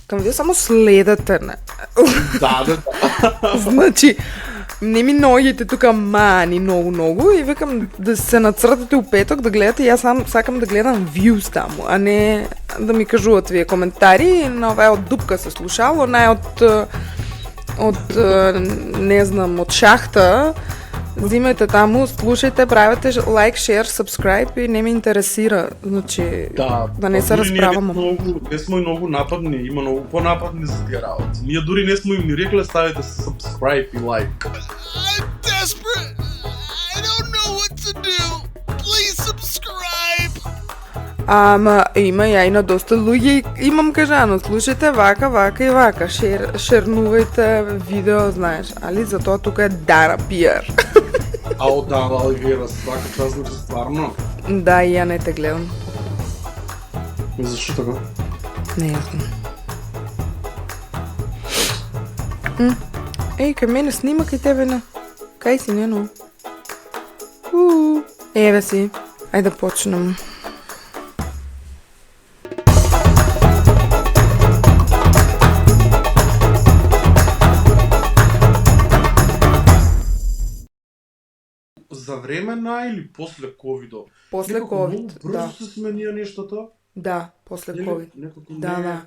Кам вие само следете, не. Да. Значи, не ми ноѓите тука мани многу и викам да се нацртате у петок да гледате, јас сам сакам да гледам views таму, а не да ми кажуваат вие коментари на оваа од дупка се слушало, не од не знам, од шахта. Зимајте таму, слушајте, правете лайк, шер, subscribe и не ме интересира, значи да не се расправаме. Не сме многу нападни, има многу понападни за тие работи. Ние дури не сме им ни рекле ставите subscribe и лайк. I'm desperate. I don't know what to do. Please subscribe. Ама има ја и на доста луѓе имам кажано, слушајте вака и вака, шернувајте видео, знаеш, али за тоа тука е Дара PR. Ао, да, Оливера, свака час значи стварно. Да, и ја не те гледам. Зашто така? Не јасно. Еј, кај мене снима, кај тебе не. Кај си, нено? Еве си. Ајде да почнем. За време на или после ковидо? После ковид, да. Брзо се сменија нештата? Да, после ковид. Да.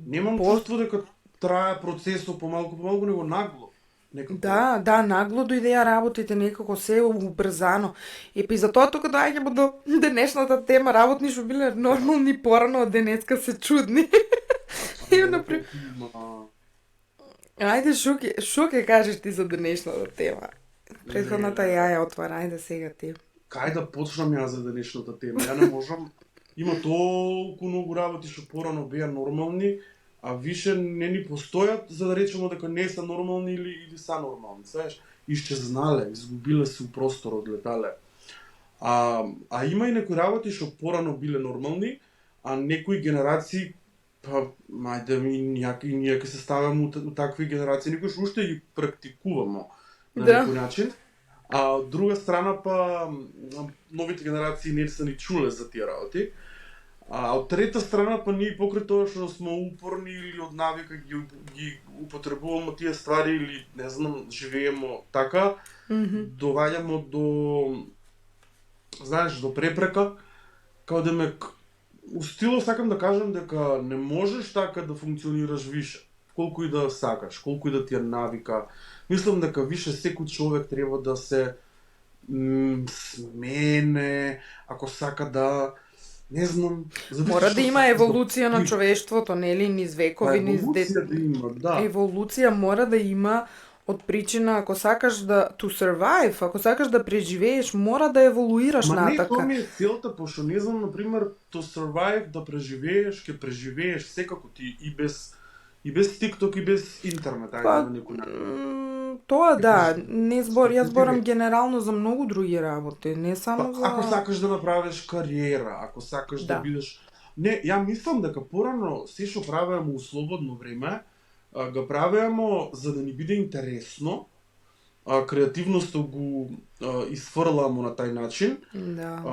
Немам чувство дека трае процесот помалку него нагло. Некако. Да, нагло дојде ја работите некако се убрзано. И за тоа тука доаѓаме до денешната тема, работни што биле нормални порано, од денеска се чудни. И например. Ајде шо ќе кажеш ти за денешната тема? Претходната ја отвара, ајде сега ти. Кај да почнам ја за денешната тема? Ја не можам. Има толку многу работи што порано беа нормални, а више не ни постојат за да речеме дека не се нормални или са нормални, знаеш? Исчезнале, изгубиле се у просторот, летале. А има и некои работи што порано биле нормални, а некои генерации ајде ние ќе се ставаме у такви генерации, некои што уште ги практикуваме на некој начин. А од друга страна па новите генерации не се ни чуле за тие работи. А од трета страна па ние покрај тоа што сме упорни или од навика ги употребуваме тие ствари или не знам, живееме така, доваѓаме до знаеш, до препрека, као да у стилот сакам да кажам дека не можеш така да функционираш више, колку и да сакаш, колку и да ти е навика. Мислам дека више секој човек треба да се смене, ако сака да не знам, мора да има еволуција на човештвото, нели, низ векови, низ еволуција мора да има од причина ако сакаш да to survive, ако сакаш да преживееш, мора да еволуираш натака. Ма не, тоа ми е целта, пошто не знам, например, to survive, да преживееш, ќе преживееш секако ти и без TikTok и без интернет, ајде на некој начин. Тоа да, јас зборам генерално за многу други работи, не само за... Ако сакаш да направиш кариера, ако сакаш да бидеш... Не, ја мислам дека порано се што правеме у слободно време, го правеме за да ни биде интересно, креативноста го изфрламо на тај начин. Да.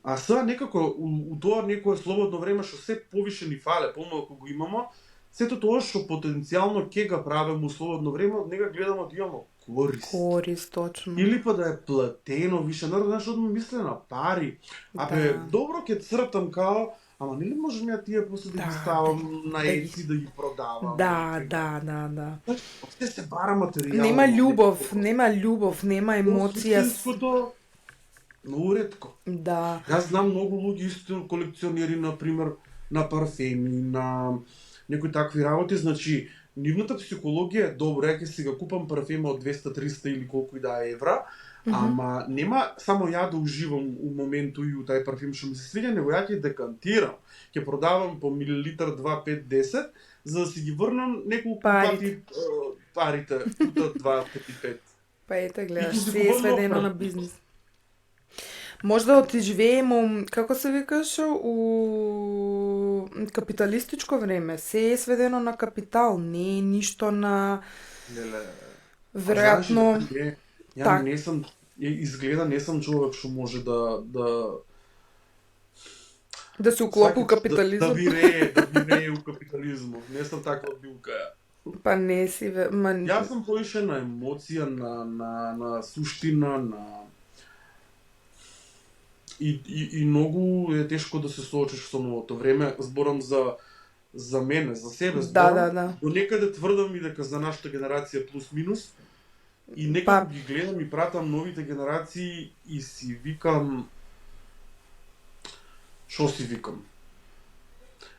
А сега некако у тоа некое слободно време што се повише ни фале, помалку го имамо, сето тоа што потенцијално ќе го правиме у слободно време, од нега гледаме да имаме корист, точно. Или па да е платено више, знаеш, одма мисле на пари. Абе, добро ќе цртам као, ама нели можам ја тие после да ги ставам на Etsy да ги продавам? Да. Овде се бара материјал. Нема љубов, нема емоција. Многу ретко. Да. Јас знам многу луѓе исто колекционери, например, на парфеми, на некои такви работи, значи нивната психологија е добра, ќе си го купам парфема од 200-300 или колку и да е евра, ама нема само ја да уживам у моменту и у тај парфем што ми се свиѓа, него ја ќе декантирам, ќе продавам по милилитар 2, 5, 10, за да си ги врнам неколку пати парите, пута 2, 5 и 5. Па ете гледаш, се е сведено на бизнис. Може да отживееме, како се викаш, у капиталистичко време. Се е сведено на капитал, не е ништо на... Веројатно... Ја не сум, изгледа не сум човек што може да... Да се уклопи у капитализм. Да вирее у капитализмот. Не сум таква билка. Па не си, Јас сум поише на емоција, на суштина, и многу е тешко да се соочиш со новото време. Зборам за мене, за себе зборам. Да. До некаде тврдам и дека за нашата генерација плюс минус. И некако ги гледам и пратам новите генерации и си викам... Шо си викам?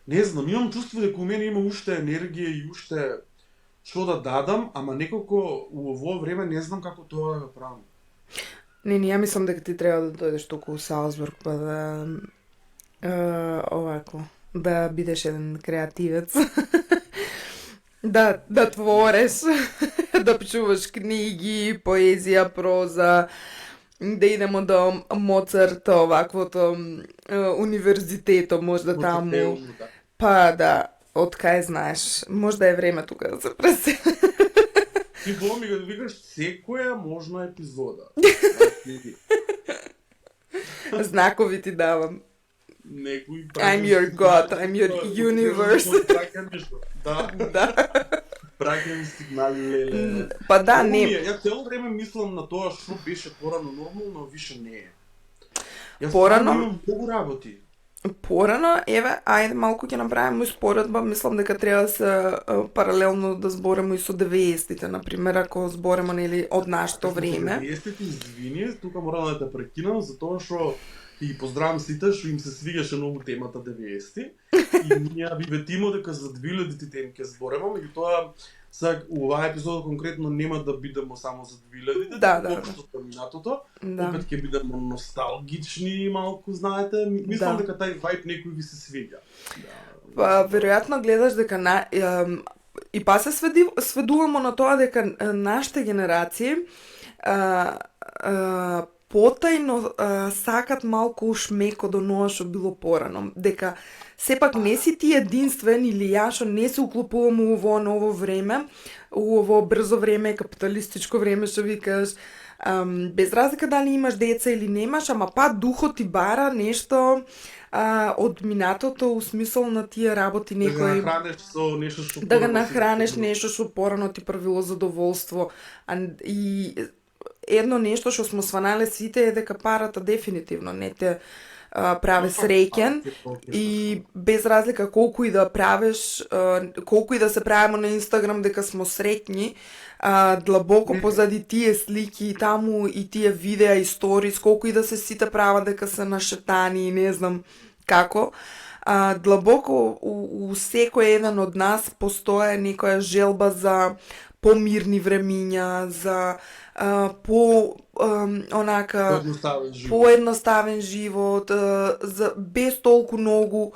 Не знам, имам чувство дека у мене има уште енергија и уште што да дадам, ама некако у овој време не знам како тоа да го правам. Не, ја мислам дека ти треба да дојдеш туку у Салзбург, па да... овако, да бидеш еден креативец. да твореш, да пишуваш книги, поезија, проза, да идемо до Моцарт, оваквото универзитето, можда таму. Па да, од кај знаеш, можда е време тука да се пресели. Ти го ми го викаш секоја можна епизода. Знакови ти давам. Некој I'm your God, I'm your universe. Да. Праќам сигнали, леле. Па да, не. Ја цело време мислам на тоа што беше порано нормално, више не е. Јас Порано? имам многу работи. Порано, еве, ајде малку ќе направиме споредба, мислам дека треба да се паралелно да збореме и со 90-тите, например, ако збореме нели од нашето време. 90-тите, извини, тука морам да те прекинам затоа што и поздравам сите што им се свигаше многу темата 90-ти и ние ви ветимо дека за 2000-ти тем ќе збореме, меѓутоа сега оваа епизода конкретно нема да бидеме само за 2000-ти, Да. Што минатото. Да. Опет ќе бидеме носталгични малку, знаете, мислам дека тај вајб некој ви се свиѓа. Па веројатно гледаш дека и па се сведуваме на тоа дека нашите генерации потајно сакат малку ушмеко до тоа што било порано, дека сепак не си ти единствен или ја што не се уклопувам у ово ново време, у ово брзо време, капиталистичко време што викаш, без разлика дали имаш деца или немаш, ама па духот ти бара нешто од минатото, у смисол на тие работи некој... Да го нахранеш со нешто што... Да го нахранеш нешто што порано ти правило задоволство. И едно нешто што смо сванале сите е дека парата дефинитивно не те праве среќен и без разлика колку и да правиш, колку и да се правиме на Инстаграм дека смо среќни, длабоко позади тие слики и таму и тие видеа и сторис, колку и да се сите прават дека се нашетани и не знам како, длабоко у секој еден од нас постоја некоја желба за помирни времиња, за поедноставен живот, за без толку многу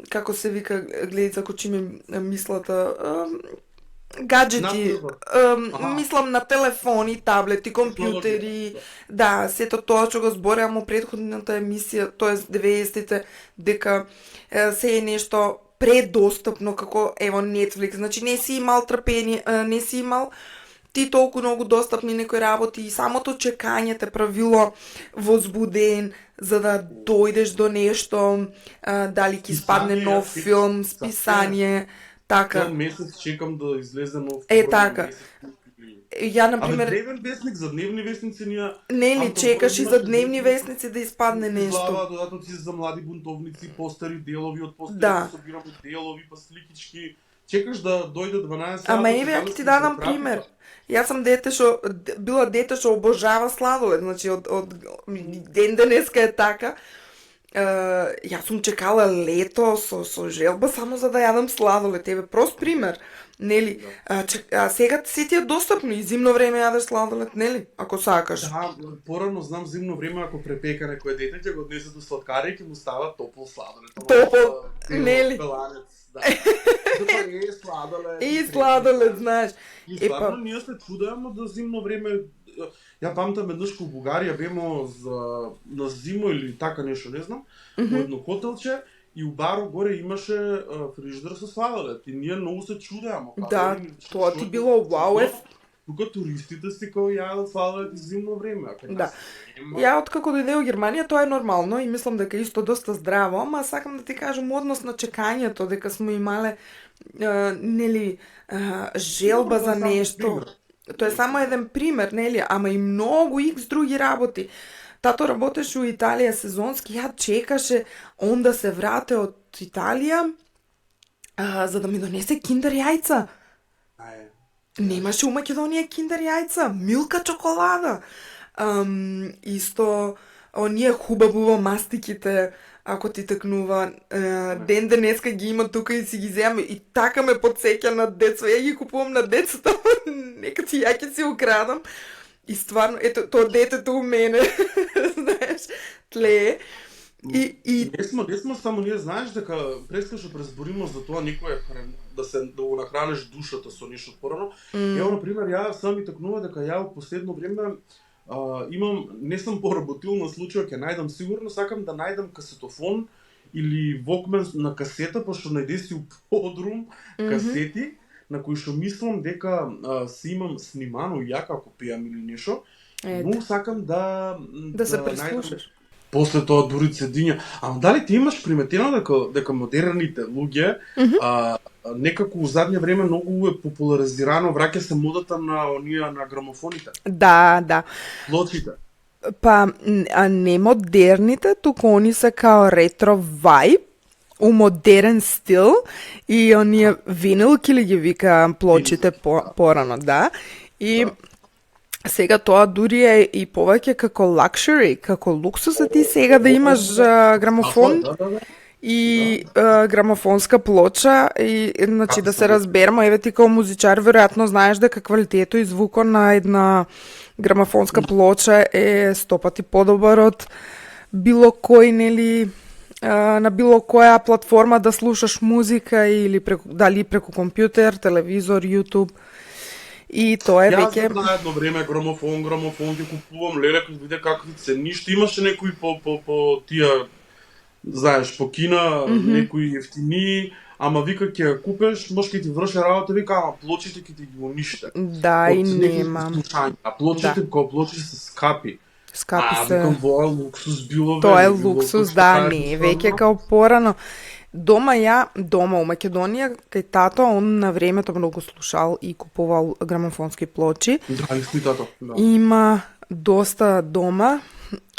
како се вика, гледајте ако чиме мислата, гаджети, мислам на телефони, таблети, компјутери, да, сето тоа што го зборевам во претходната емисија, тоест 90-тите, дека се е нешто предостапно како ево Netflix, значи не си имал трпение, не си имал ти толку многу достапни некои работи и самото чекање те правило возбуден за да дојдеш до нешто, дали ќе спадне нов филм, списание, така. Месец чекам да излезе нов филм. Така. Ја, например... Древен вестник, за дневни вестници ние... Не, чекаш и за дневни вестници да испадне нешто. Слава, додатоци за млади бунтовници, постари делови од постари, собираме делови, па сликички. Чекаш да дојде 12 Ама еве, ја ти дадам пример. Јас сум била дете што обожава сладолед, значи од ден денеска е така. Јас сум чекала лето со желба само за да јадам сладолед. Еве, прост пример. Нели? Сега се ти е достапно и зимно време јадеш сладолед, нели? Ако сакаш. Да, порано знам зимно време ако препека некој дете ќе го однесе до сладкари и ќе му става топол сладолед. Топол, нели? Да. И сладолед. И сладолед, знаеш. И стварно ние се чудеме да зимно време. Ја памтам еднаш во Бугарија бемо на зимо или така нешто, не знам, во едно хотелче и у баро горе имаше фрижидер со сладолед и ние многу се чудеаме. Да, тоа ти било вау тука туристите си као ја да свалат зимно време. Да. Ја откако дојде во Германија, тоа е нормално и мислам дека исто доста здраво, ама сакам да ти кажам однос на чекањето, дека сме имале нели желба за нешто. Тоа е само еден пример, нели, ама и многу икс други работи. Тато работеше у Италија сезонски, ја чекаше он да се врате од Италија за да ми донесе киндер јајца. Немаше у Македонија киндер јајца, милка чоколада. Исто оние хубаво мастиките, ако ти текнува, ден денеска ги има тука и си ги земам и така ме подсеќа на деца. Ја ги купувам на децата, нека ти ја ќе си украдам. И стварно, ето, тоа детето у мене, знаеш, тлее. И Не сме само ние, знаеш дека прескаше през боримост за тоа некој да го нахраниш душата со нешто порано. Ево, например, ја сам ми текнува дека ја во последно време имам, не сум поработил на случај, ќе најдам сигурно, сакам да најдам касетофон или Walkman на касета, пошто најде си у подрум касети, на кои што мислам дека си имам снимано ја како пеам или нешто, но сакам да се преслушаш. После тоа дури цедиња. Ама дали ти имаш приметено дека модерните луѓе некако у задње време многу е популаризирано, враќа се модата на оние на грамофоните? Да. Плочите. Па, не модерните, туку они се као ретро вајб, у модерен стил и оние винилки ли ги вика плочите порано, да. И сега тоа дури е и повеќе како luxury, како луксус, ти сега да имаш грамофон и грамофонска плоча и значи да се разберемо, еве ти како музичар веројатно знаеш дека квалитетот и звукот на една грамофонска плоча е 100 пати подобар од било кој, нели, на било која платформа да слушаш музика или дали преку компјутер, телевизор, YouTube. И тоа е веќе... Јас на едно време грамофон ќе купувам, леле, кога виде какви цени, што имаше некои по тие, знаеш, по кина, некои ефтини, ама вика ќе купеш, може ќе ти врши работа, вика, ама плочите ќе ти ги униште. Да, и немам. А плочите, кога плочите се скапи. Скапи се. Викам, тоа е луксус било. Тоа е луксус, да, не, веќе као порано. Дома у Македонија, кај тато, он на времето многу слушал и купувал грамофонски плочи. Да, и тато, да. Има доста дома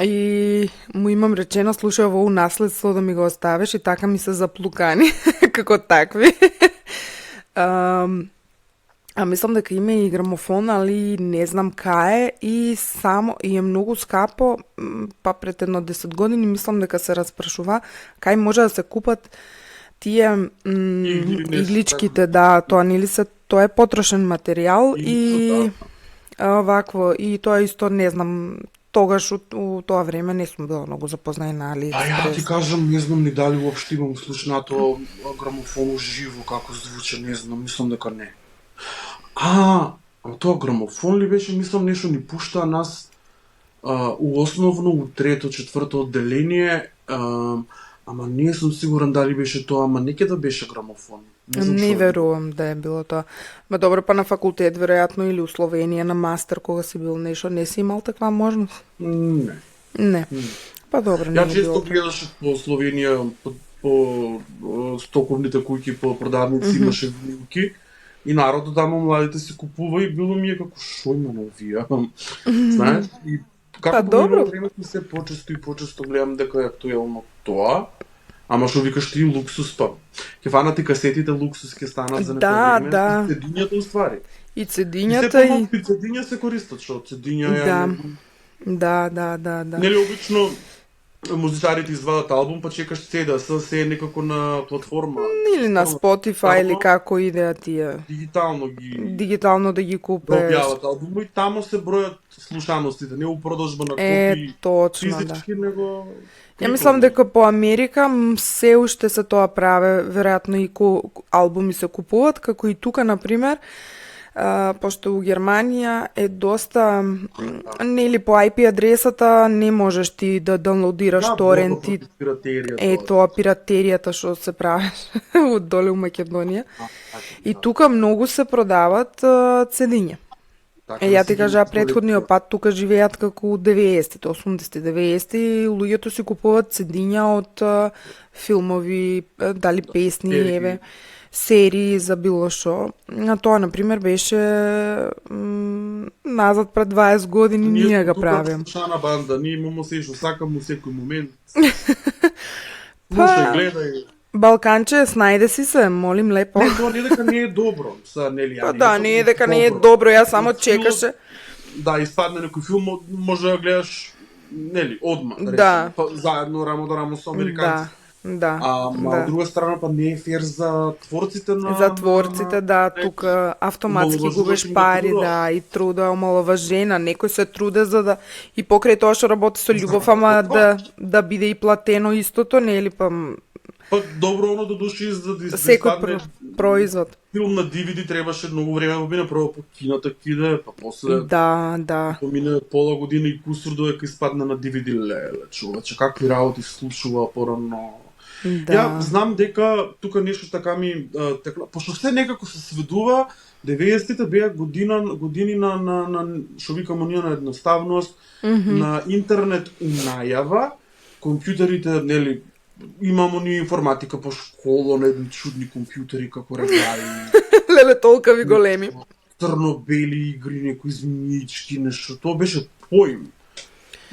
и му имам речено, слушај ово наследство да ми го оставиш и така ми се заплукани, како такви. А мислам дека има и грамофон, али не знам кај и само и е многу скапо, па пред едно 10 години мислам дека се распрашува кај може да се купат тие игличките, да, тоа нели се, тоа е потрошен материјал и вакво, и тоа исто не знам, тогаш у тоа време не сум била многу запознаена, али... ја ти кажам, не знам ни дали уопште имам слушнато грамофон живо, како звучи, не знам, мислам дека не. Тоа грамофон ли беше, мислам нешто ни пушта нас у основно, у трето, четврто одделение, ама не сум сигурен дали беше тоа, ама неќе да беше грамофон. Не верувам да е било тоа. Ма добро, па на факултет, веројатно, или у Словенија на мастер, кога си бил нешто, не си имал таква можност? Не. Па добро, не ја било. често гледаше по Словенија, по стоковните куќи, по продавници, имаше вилки. И народот таму младите си купува и било ми е како шо има на овие. Знаеш? И како по времето се почесто и почесто гледам дека е актуелно тоа. Ама што викаш ти луксус па. Ќе фанати касетите луксус ќе станат за некој време. Да. И цедињата уствари. И цедињата и цедиња се користат, што цедиња Да. Нели обично музичарите извадат албум, па чекаш CD, се е некако на платформа. Или на Spotify, или како идеја тие. Дигитално да ги купеш. Да објават албум и таму се бројат слушаностите, не у продажба на копии. Точно, физички, него... Ја мислам дека по Америка се уште се тоа праве, веројатно и албуми се купуват, како и тука, например, пошто у Германија е доста, нели по IP адресата не можеш ти да даунлодираш торенти. Тоа пиратеријата што се правиш доле у Македонија. И тука многу се продават цедиња. Така Ја да ти си кажа, ги претходниот пат тука живеат како 90-тите, 80-ти, 90-ти, и луѓето си купуваат цедиња од филмови, дали песни, серии. еве, серии за било шо. А тоа, например, беше назад пред 20 години, ние га правим. Слушана банда, ние имаме се што сакам у секој момент. Па, Слушај, гледај. Балканче, снајде си се, молим лепо. Не, тоа не дека не е добро. Са, нели, Па да, не е дека не е добро, ја само чекаше. Да, испадне некој филм, може да гледаш, нели, одма, да Да. речем, па, заедно рамо до рамо со американци. Да, Ама да. од друга страна па не е фер за творците на... За творците, да, тука автоматски омаловажуваш губиш им пари, трудот. да, и труда е омаловажена. Некој се труде за да и покрај тоа што работи со љубов, ама да биде и платено истото, нели па Па добро оно да доши за да секој испадне производ. филм на DVD требаше многу време да мине прво по киното киде, па после Да. помине пола година и кусур додека испадне на DVD, леле, човече, какви работи се случува порано. Да. Ја знам дека тука нешто така ми текна, пошто се некако се сведува, 90-тите беа години на што викамо ние на едноставност, на интернет најава, компјутерите, нели, имамо ни информатика по школа, на едни чудни компјутери како регари, Леле, толкави големи. црно-бели игри, некои змиички, нешто, тоа беше поим.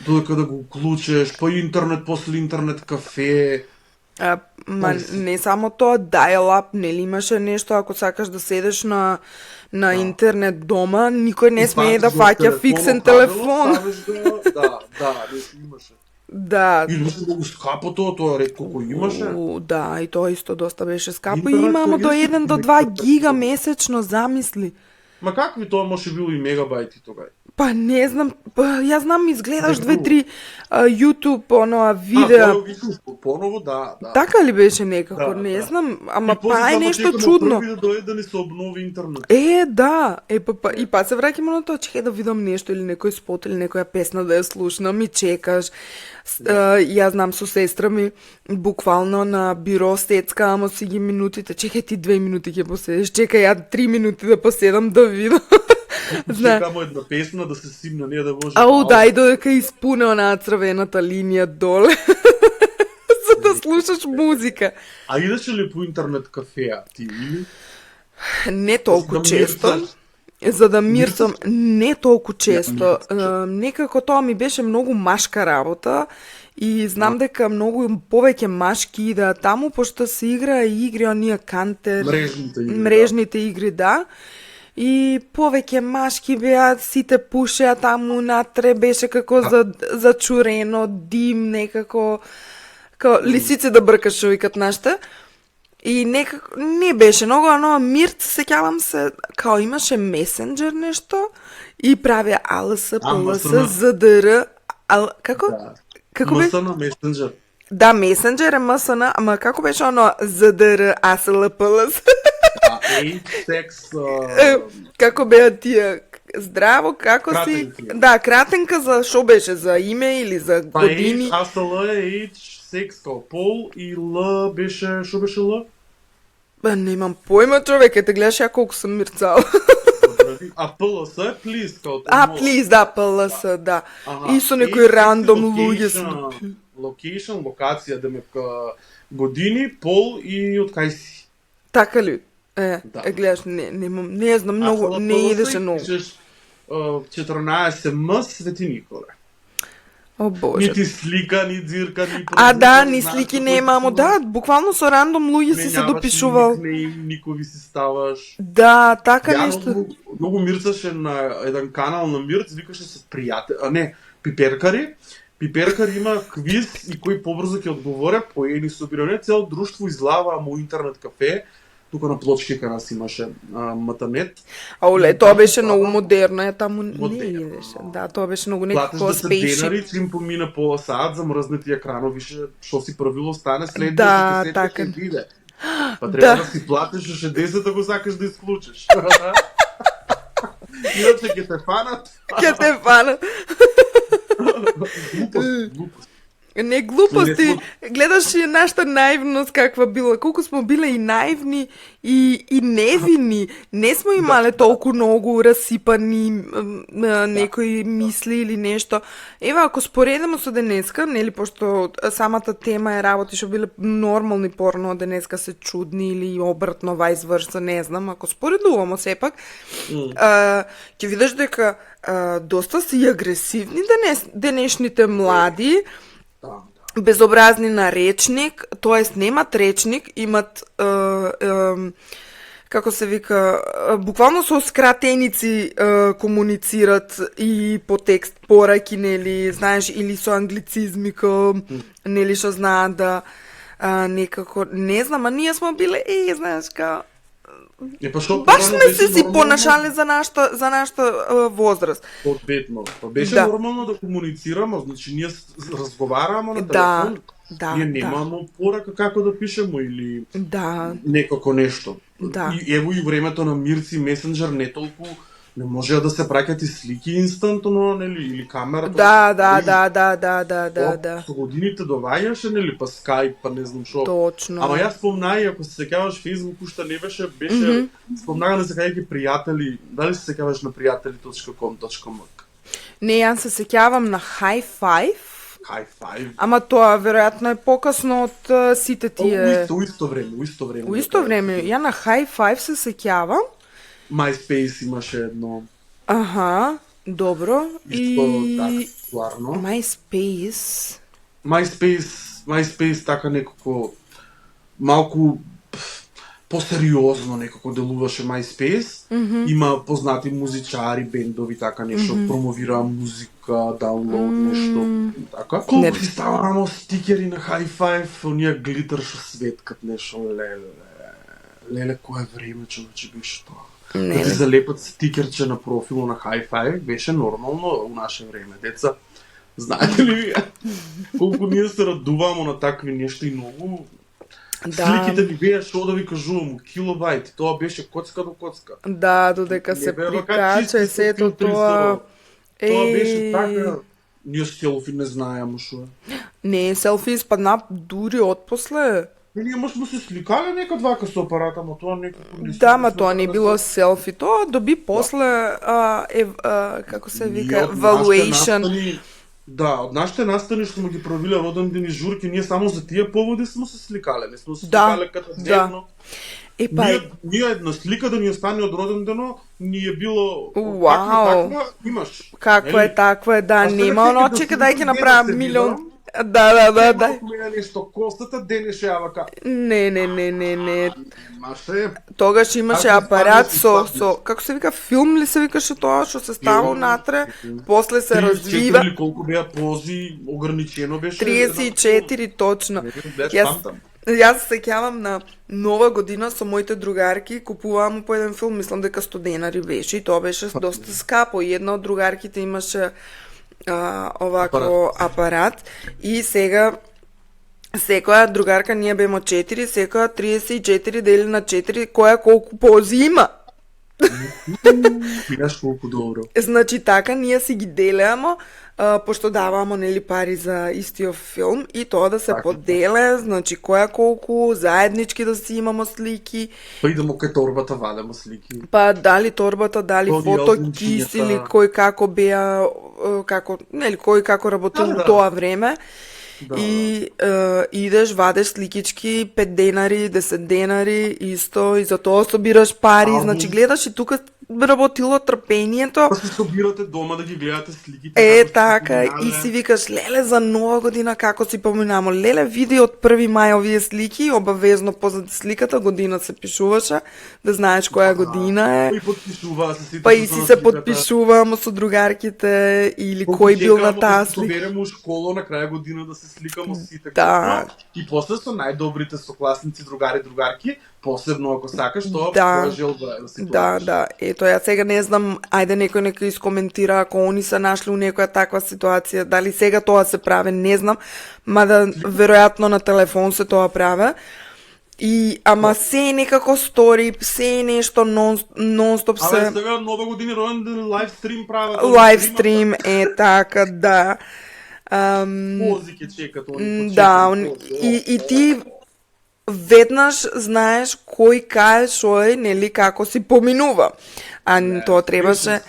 Додека да го уклучеш, па интернет, после интернет кафе. Ма не само тоа, dial-up, нели имаше нешто, ако сакаш да седеш на интернет дома, никој не смее да фаќа фиксен телефон. Да, нешто имаше. Да. Или беше многу скапо тоа ретко го имаше. Да, и тоа исто доста беше скапо. И Интернет имамо до користи 1 до 2 гига месечно, замисли. Ма какви тоа може било и мегабајти тогај? Па не знам, ја знам изгледаш Не, 2-3 YouTube оноа видеа. Поново, да. Така ли беше некако, Да, не да. знам, ама И после па е само нешто чекаме чудно. први да дојде да ни се обнови интернет. Да, и па се враќаме на тоа, чекај да видам нешто или некој спот или некоја песна да ја слушнам и чекаш. Ја знам со сестра ми, буквално на биро стецка, ама си ги минутите, чекај ти 2 минути ќе поседеш, чекај ја 3 минути да поседам да видам. Чекамо една песна да се симна, не да може. Ау, да, и додека испуне онаа црвената линија доле. За да слушаш музика. А идеше ли по интернет кафеа ти или? Не толку Да често. мирцаш? За да мирцам, не толку често. Некако тоа ми беше многу машка работа и знам дека многу повеќе машки идеат таму, пошто се играа игри оние кантер, мрежните игри, да. И повеќе машки беа, сите пушеа таму натре, беше како зачурено, дим, некако лисици да бркаш, што викат нашите. И некако не беше многу, но мирц, сеќавам се, као имаше месенџер нешто и правеа АЛС, ПЛС, ЗДР, како? Како беше? МСН, месенџер. Да, месенџер е МСН, ама како беше оно ЗДР, АСЛ, ПЛС? секс... Како беа тие? Здраво, како си? Кратенки. Да, кратенка за шо беше? За име или за години? АСЛ е секс као пол и Л беше, шо беше Л? Немам појма, човек, те гледаш ја колку сум мирцал. А ПЛС е плиз као плиз, да, ПЛС, да. И со некои рандом луѓе се. Локейшн, локација, демека години, пол и од кај си. Така ли? Да. Гледаш, не знам, многу, не идеше многу. 14 М Свети Николе. О боже. Нити слика, ни дзирка, ни Да, ни слики немамо, да, буквално со рандом луѓе си се допишувал. Никој си ставаш. Да, така нешто. Многу мирцаше на еден канал на Мирц, викаше се пријатели, пиперкари. Пиперкари има квиз и кој побрзо ќе одговоре, поени собиране, цел друштво излава му интернет кафе. Тука на Плочкика нас имаше Матанет. Оле, тоа беше многу модерно, таму не идеше. Да, тоа беше многу некако спеши. Платиш 10 денари, чим помина пола саат, замрзне тие крановише, што си правило стане следниот да, ќе така. се биде. Па треба да си платиш уште 10 ако сакаш да исклучиш. Иначе ќе те фанат. Ќе те фанат. Глупост. Не глупости, Не гледаш и нашата наивност каква била, колку смо биле и наивни и невини. Не смо имале толку многу расипани некои мисли или нешто. Ева, ако споредимо со денеска, нели, пошто самата тема е работи што биле нормални порно, денеска се чудни или обратно, vice versa, не знам, ако споредувамо сепак, ќе видиш дека доста си агресивни денешните млади, безобразни на речник, тоест немат речник, имат како се вика, буквално со скратеници комуницират и по текст пораки, нели, знаеш, или со англицизмика, нели, што знаат да некако, не знам, а ние сме биле, знаеш, као, баш сме се си понашале за нашата возраст. Одветно. Па беше нормално да комуницираме, значи ние разговараме на телефон, ние немаме порака како да пишеме или некако нешто. И ево и времето на Мирци, месенџер, не толку, не може да се праќат и слики инстантно, нели, или камера. Да. Со годините доваѓаше, нели, па Skype, па не знам шо. Точно. Ама јас спомнај, ако се сеќаваш, Facebook уште не беше, спомнага да се кајќи пријатели, дали се сеќаваш на пријатели.com.mk? Не, јас се сеќавам на High Five. High Five. Ама тоа веројатно е покасно од сите тие. У исто време. У исто време, ја на High Five се сеќавам. MySpace имаше едно. Аха, добро. И стварно. MySpace така некако малку посериозно некако делуваше MySpace. Има познати музичари, бендови, така нешто, промовира музика, даунлоуд, нешто, така. Колку си ставамо стикери на High Five, оние глитер што светкат нешто, леле, кое време, човече, беше тоа. Да ти залепат стикерче на профило на High Five, беше нормално у наше време. Деца, знаете ли вие колку ние се радувамо на такви нешто и многу сликите ми беа, што да ви кажувам, килобајт, тоа беше коцка до коцка. Да, додека се прикача сето тоа. Тоа беше така, ние селфи не знаеме шо е. Не, селфи испадна дури отпосле. Ние можеме се сликале некад вака со апарата, ма тоа некако не се. Да, ма тоа не било селфи, тоа доби после како се вика, evaluation. Да, од нашите настани што сме ги правиле роден ден и журки, ние само за тие поводи сме се сликале, не сме се сликале като дневно. Ние една слика да ни остане од роден дено, ни е било таква, имаш. Какво е таква, да, нема оно, чека дај ќе направам милион. Да. Мене нешто костата денеше авака. Не. Имаше. Тогаш имаше апарат со како се вика, филм ли се викаше тоа што се става унатре, после се развива. Или колку беа пози, ограничено беше. 34 точно. Јас се сеќавам на Нова година со моите другарки, купувам по еден филм, мислам дека 100 денари беше и тоа беше доста скапо. И една од другарките имаше овако апарат и сега секоја другарка, ние бемо 4, секоја 34 дели на 4, која колку пози има. Видаш колку добро. Значи така, ние си ги делеамо, пошто давамо, нели, пари за истиот филм и тоа да се поделе, значи која колку, заеднички да си имамо слики. Па идемо кај торбата, вадемо слики. Па дали торбата, дали фотокис или кој како беа, нели, кој како работил тоа време. И идеш, вадеш сликички, 5 денари, 10 денари, исто, и за тоа собираш пари, значи гледаш и тука работило трпението. Па се собирате дома да ги гледате сликите. Така, и си викаш, леле, за Нова година како си поминамо, леле, види од 1 мај овие слики, обавезно позади сликата, година се пишуваше, да знаеш која година е. Па и си се подпишувам со другарките, или кој бил на таа слика. Соберемо у школа на крај година да се сликамо сите. Да. И после со најдобрите сокласници, другарки, посебно ако сакаш, тоа е желба да се појавиш. Да, ето ја сега не знам, ајде некој нека искоментира ако они се нашли у некоја таква ситуација, дали сега тоа се прави, не знам, мада веројатно на телефон се тоа прави. И ама се некако стори, се нешто нон-стоп се. Абе сега Нова година роден ден лайвстрим прават. Лайвстрим така, да. Пози ќе чекат, они Да, и ти веднаш знаеш кој кај шо е, нели, како си поминува. А тоа требаше...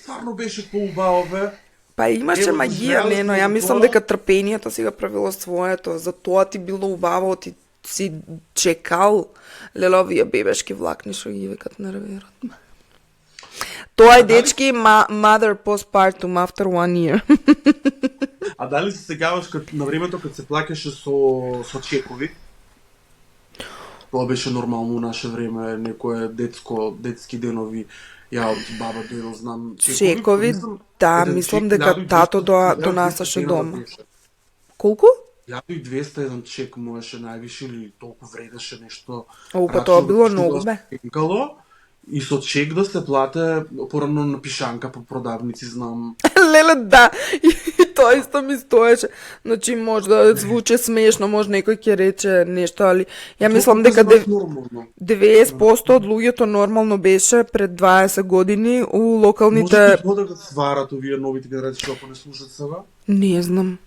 Стварно беше поубаво, бе. Па имаше Ево, магија, знаеш не, но ја ли мислам тоа? дека трпението си го правило своето, за тоа ти било убаво, ти си чекал леловија бебешки влакни што ги викат на реверот. Тоа е дечки mother postpartum after 1 year. А дали се сегаваш на времето кога се плаќаше со чекови? Тоа беше нормално у наше време, некое детски денови, ја од баба дедо знам Чекови, да, мислам дека тато донасаше дома. Колку? 1200 еден чек можеше највише или толку вредеше нешто. Па тоа било многу, бе. И со чек да се плате порано на пишанка по продавници, знам. Леле, да, и тоа исто ми стоеше. Значи, може да звучи смешно, може некој ќе рече нешто, али ја мислам дека 90% од луѓето нормално беше пред 20 години у локалните... Може да сварат овие новите генерации што не слушат сега? Не знам.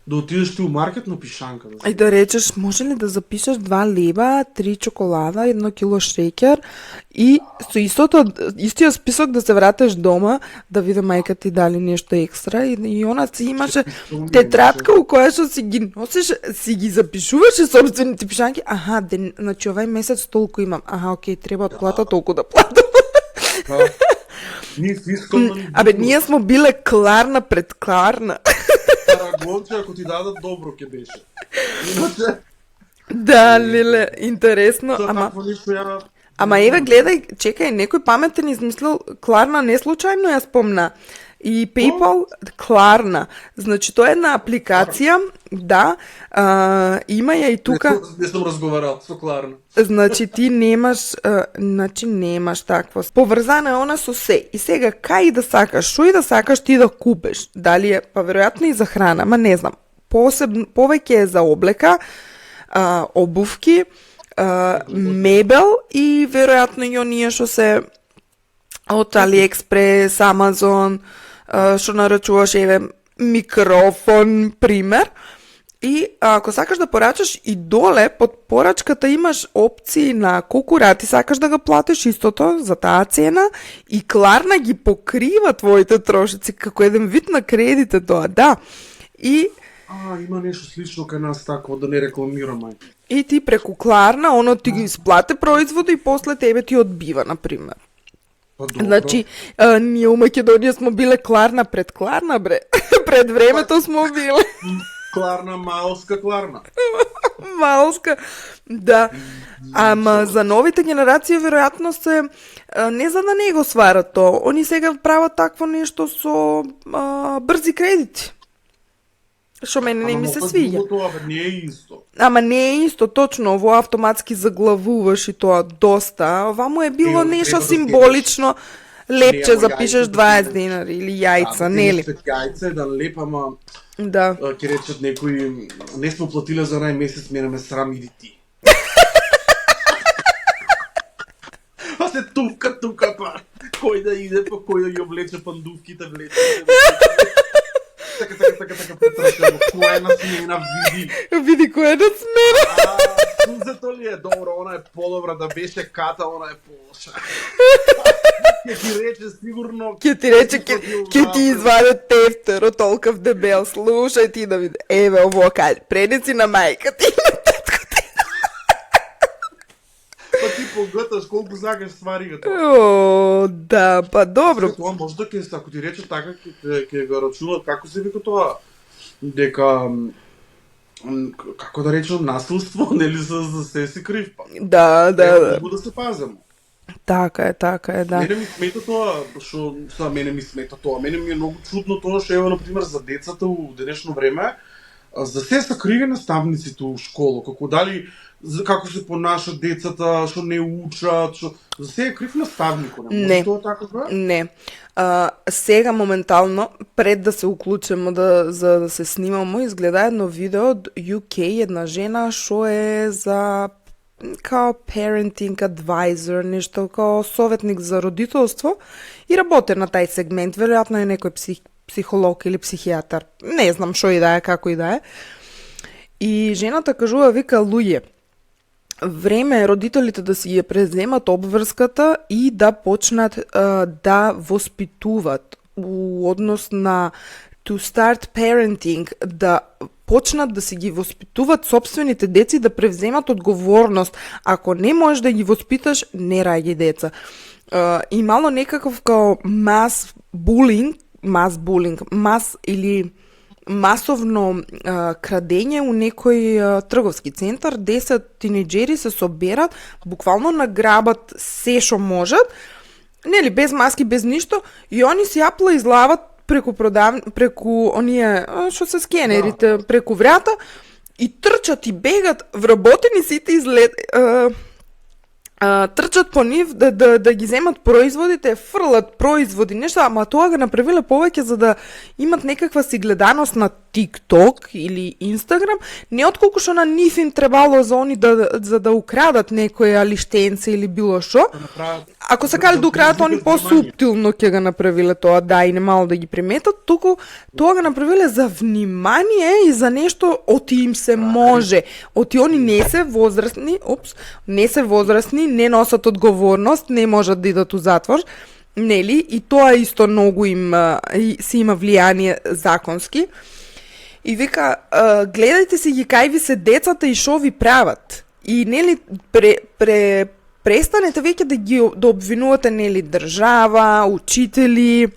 Да отидеш ти у маркет на пишанка. И да речеш, може ли да запишеш 2 леба, 3 чоколада, 1 кило шеќер и со истиот список да се вратиш дома, да види мајка ти дали нешто екстра и она си имаше тетрадка у која што си ги носиш, си ги запишуваше собствените пишанки. Аха, значи овај месец толку имам. Аха, окей, треба од плата толку да платам. Абе, ние смо биле кларна пред кларна. Парагонче, ако ти дадат добро ќе беше. Иначе... Да, леле, интересно, ама еве гледај, чекај, некој паметен измислил Кларна, не случајно ја спомна. И PayPal, Кларна. Значи, тоа е една апликација, да, има ја и тука... Не сум разговарал со Кларна. Значи, ти немаш такво. Поврзана е она со се. И сега, кај да сакаш, шо и да сакаш ти да купиш? Дали е, па веројатно и за храна, ма не знам. Повеќе е за облека, обувки, мебел и веројатно и оние што се од AliExpress, Amazon, што нарачуваш, еве, микрофон, пример. И ако сакаш да порачаш и доле, под порачката имаш опции на колку рати сакаш да го платиш истото за таа цена и Кларна ги покрива твоите трошици, како еден вид на кредите тоа, да. И има нешто слично кај нас такво, да не рекламираме. И ти преку Кларна, оно ти ги исплате производи и после тебе ти одбива, например. Значи, ние у Македонија смо биле Кларна пред Кларна, бре. Пред времето смо биле. Кларна, малска Кларна. Малска, да. Ама за новите генерации веројатно се не за да не го сварат тоа. Они сега прават такво нешто со брзи кредити. Што мене не ми се свиѓа. Не е исто. Ама не е исто, точно, ово автоматски заглавуваш и тоа доста. Ваму е било нешто символично. Лепче запишеш 20 денари или јајца, нели? Јајца е да леп, ама да. Ќе речат некои, не сме платиле за нај месец, мене ме срам, иди ти. Па се тука, па. Кој да иде, па кој да ги облече пандувките, влече. Така, претрашено, кој е насмена, види. Види кој е насмена. Сузето ли е добро, она е подобра, да беше ката, она е полоша. Ќе ти рече сигурно... Ќе ти изваде тефтеро толков дебел, слушај ти да види. Еве, ово кај, пренеси на мајка ти, на татко ти. Па ти поготаш колку сакаш ствари го тоа. О, да, па добро. Тоа може да ќе, ако ти рече така, ќе го рачунат, како се вика тоа, дека... како да речем, насилство, нели за се си крив, па. Да. Могу да се пазам. Така е, да. Мене ми смета тоа, што мене ми е многу чудно тоа што ево, например, за децата у денешно време, за се са криви наставниците у школа, како се понашат децата, што не учат, за се е крив наставникот, не може тоа така да? Не. Сега моментално, пред да се уклучиме за да се снимамо, изгледа едно видео од UK, една жена што е за као parenting advisor, нешто као советник за родителство и работи на тај сегмент, веројатно е некој психолог или психијатар. Не знам што и да е, како и да е. И жената кажува, вика, луѓе, време е родителите да си ја преземат обврската и да почнат да воспитуват у однос на to start parenting, да почнат да си ги воспитуват собствените деци, да превземат одговорност. Ако не можеш да ги воспиташ, не раѓај деца. И мало некаков као мас или масовно крадење у некој трговски центар, 10 тинеџери се соберат, буквално награбат се што можат, нели, без маски, без ништо, и они си јапла излават преку оние што се скенерите, преку врата, и трчат и бегат, вработени сите трчат по нив да ги земат производите, фрлат производи, нешто, ама тоа го направиле повеќе за да имат некаква си гледаност на TikTok или Instagram, не отколку што на нив им требало за они за да украдат некоја лиштенце или било што. Ако сакале да украдат, они посуптилно ќе го направиле тоа, да, и немало да ги приметат, туку тоа го направиле за внимание и за нешто оти им се може. Оти они не се возрастни, не носат одговорност, не можат да идат у затвор, нели? И тоа исто многу им си има влијание законски. И вика, гледајте си ги кај ви се децата и шо ви прават. И нели престанете веќе да обвинувате, нели, држава, учители,